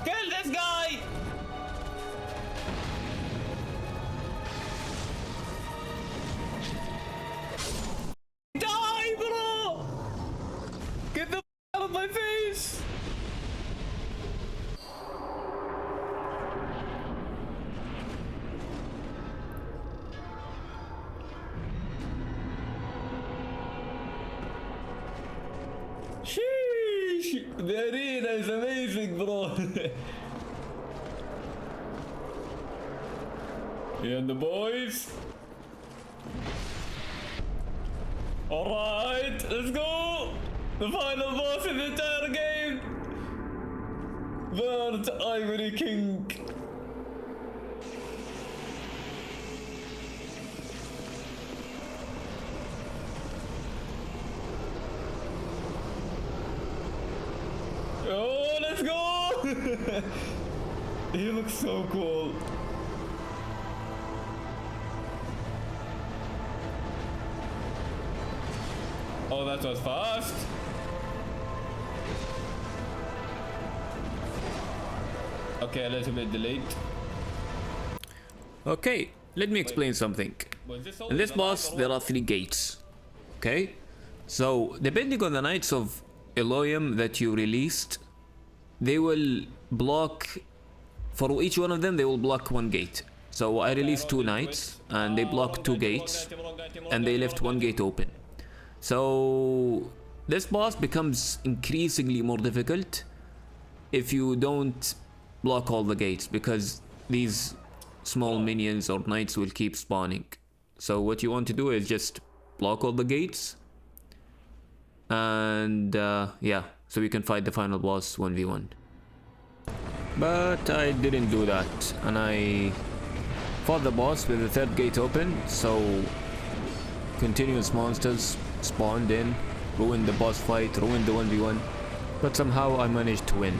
Kill this guy! Die, bro! Get the out of my face! Sheesh! The arena is amazing, bro. And the boys. Alright, let's go! The final boss in the entire game! Bird Ivory King. Oh, let's go! He looks so cool. Oh, that was fast. Okay, a little bit delayed. Okay, let me explain something. In this boss, there are 3 gates. Okay? So, depending on the Knights of Elohim that you released, they will block, for each one of them, they will block 1 gate. So I released 2 Knights, and they blocked 2 gates, and they left 1 gate open. So this boss becomes increasingly more difficult if you don't block all the gates, because these small minions or knights will keep spawning. So what you want to do is just block all the gates, and yeah, so we can fight the final boss 1v1. But I didn't do that, and I fought the boss with the 3rd gate open, so continuous monsters spawned in, ruined the boss fight, ruined the 1v1, but somehow I managed to win.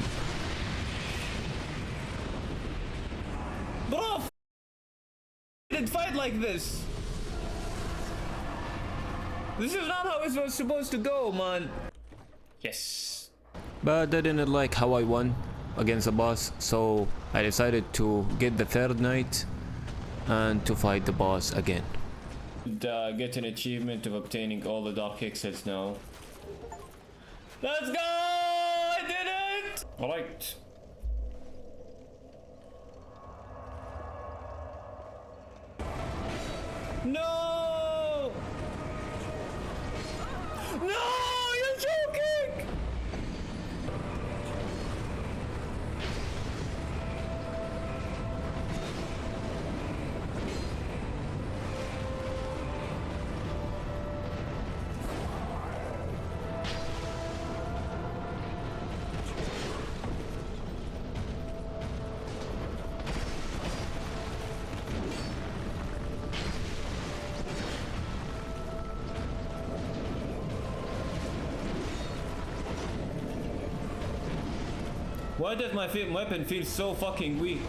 Bro, didn't fight like this. This is not how it was supposed to go, man. Yes. But I didn't like how I won against the boss, so I decided to get the 3rd night and to fight the boss again. Get an achievement of obtaining all the dark exits now. Let's go! I did it! Alright. No! No! You're joking! Why does my weapon feel so fucking weak?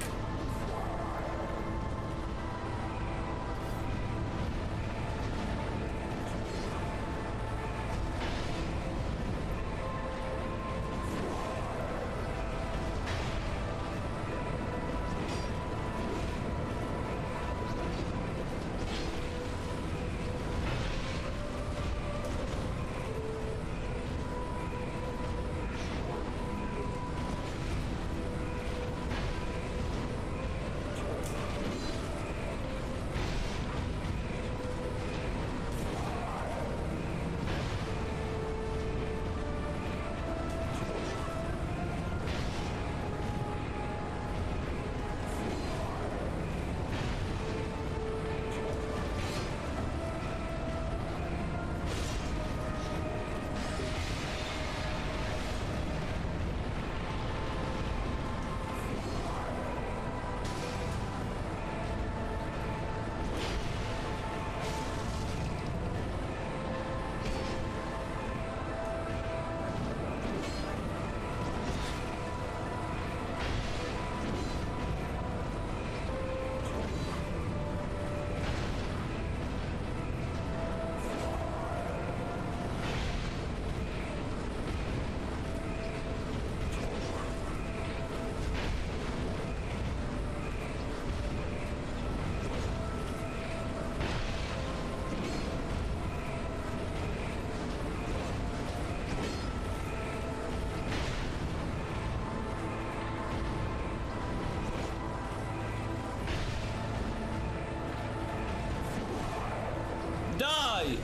Die!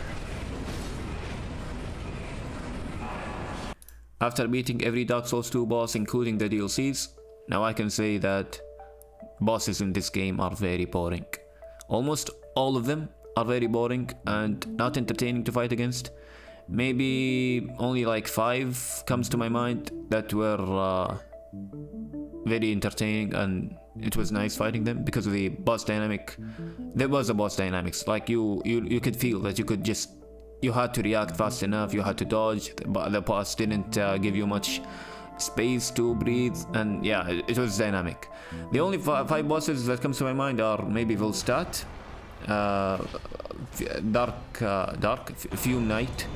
After beating every Dark Souls 2 boss including the DLCs, now I can say that bosses in this game are very boring. Almost all of them are very boring and not entertaining to fight against. Maybe only like 5 comes to my mind that were very entertaining and it was nice fighting them because of the boss dynamic. There was a boss dynamics, like you could feel that you had to react fast enough, you had to dodge, but the boss didn't give you much space to breathe, and yeah, it was dynamic. The only 5 bosses that comes to my mind are maybe Volstat, Fume Knight,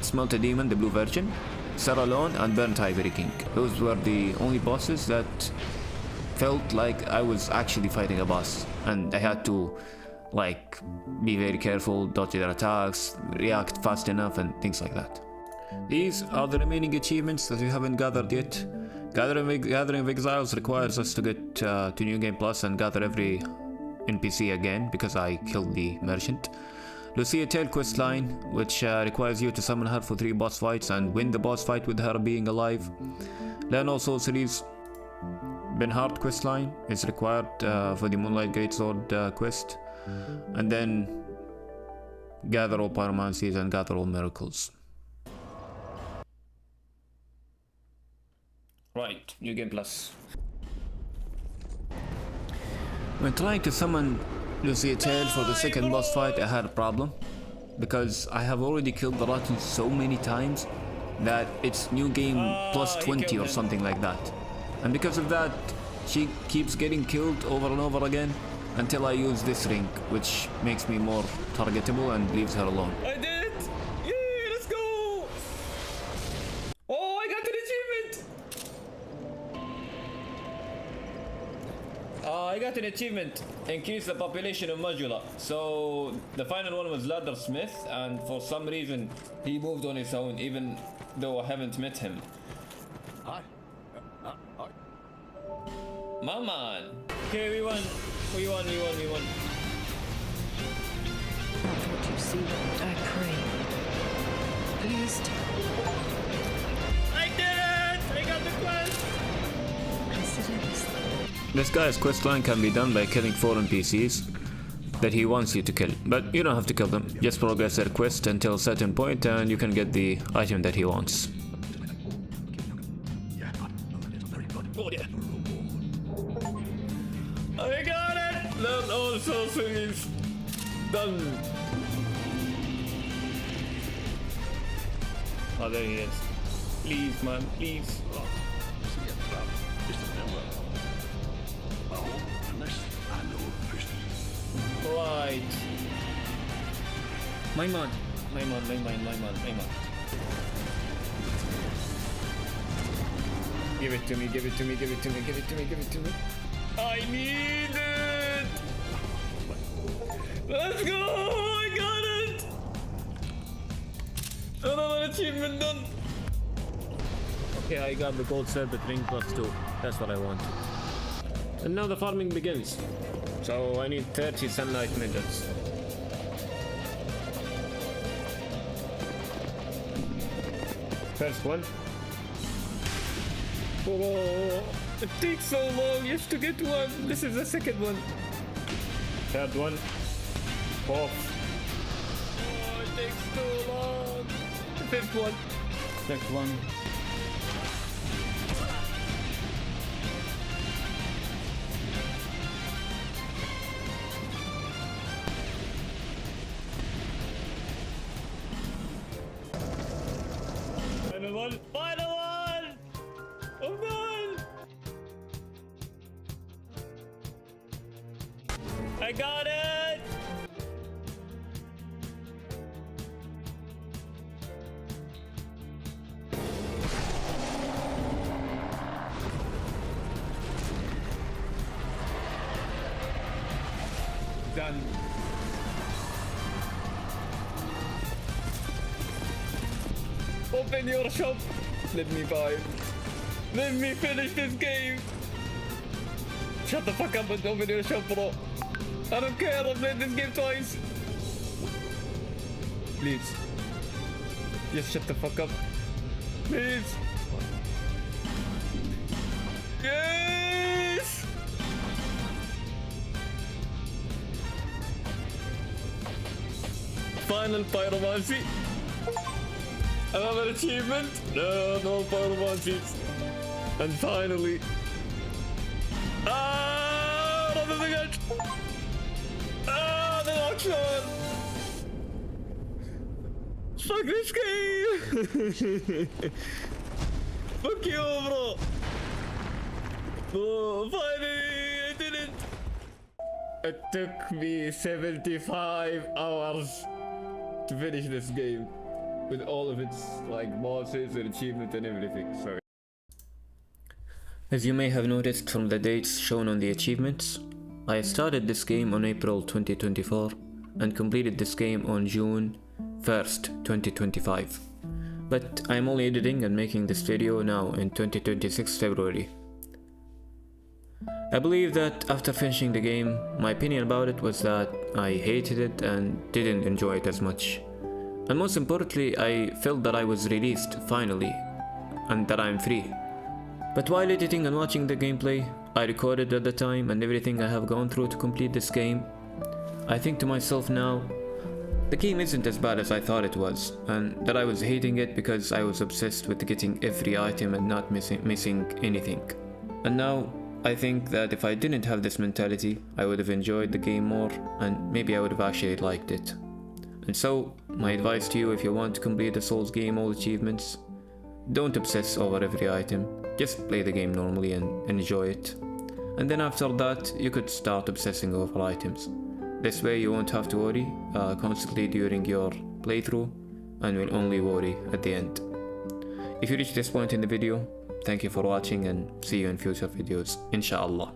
Smelter Demon, the Blue Virgin, Saralon, and Burnt Ivory King. Those were the only bosses that felt like I was actually fighting a boss, and I had to like be very careful, dodge their attacks, react fast enough, and things like that. These are the remaining achievements that we haven't gathered yet. Gathering of Exiles requires us to get to New Game Plus and gather every NPC again because I killed the merchant. Lucia Tail questline, which requires you to summon her for 3 boss fights and win the boss fight with her being alive. Learn all sorceries. Benhart questline is required for the Moonlight Greatsword quest. And then gather all pyromancies and gather all miracles. Right, New Game Plus. When trying to summon Lucia Tail for the second boss fight, I had a problem because I have already killed the Rotten so many times that it's new game plus 20 or something like that. And because of that, she keeps getting killed over and over again until I use this ring, which makes me more targetable and leaves her alone. I did it! Yay, let's go! Oh, I got an achievement! I got an achievement. Increase the population of Majula. So the final one was Ladder Smith, and for some reason he moved on his own, even though I haven't met him. Hi. My man. Okay, we won. This guy's questline can be done by killing 4 NPCs that he wants you to kill, but you don't have to kill them. Just progress their quest until a certain point and you can get the item that he wants. I got it! Learn all sorceries. Done. Oh, there he is. Please, man, please. Right. My man. Give it to me. I need it! Let's go! I got it! Another achievement done! Okay, I got the gold serpent ring +2. That's what I want. And now the farming begins. So I need 30 sunlight minutes. First one. Oh, it takes so long just to get one. This is the second one. Third one. Fourth. Oh, it takes too long. The fifth one. Sixth one. Final one! I'm done! I got it! Done. Open your shop. Let me buy. Let me finish this game. Shut the fuck up and open your shop, bro. I don't care. I've played this game twice. Please. Just shut the fuck up. Please. Yes! Final pyromancy. Another achievement? No pyromancies. And finally... another thing! The auction! Fuck this game! Fuck you, bro! Oh, finally, I did it! It took me 75 hours to finish this game. With all of its bosses and achievements and everything. Sorry. As you may have noticed from the dates shown on the achievements, I started this game on April 2024 and completed this game on June 1st, 2025. But I'm only editing and making this video now in 2026 February. I believe that after finishing the game, my opinion about it was that I hated it and didn't enjoy it as much. And most importantly, I felt that I was released finally, and that I'm free. But while editing and watching the gameplay I recorded at the time and everything I have gone through to complete this game, I think to myself now, the game isn't as bad as I thought it was, and that I was hating it because I was obsessed with getting every item and not missing anything. And now, I think that if I didn't have this mentality, I would have enjoyed the game more, and maybe I would have actually liked it. And so, my advice to you if you want to complete the Souls game all achievements, don't obsess over every item, just play the game normally and enjoy it. And then after that, you could start obsessing over items. This way you won't have to worry constantly during your playthrough and will only worry at the end. If you reached this point in the video, thank you for watching and see you in future videos, inshallah.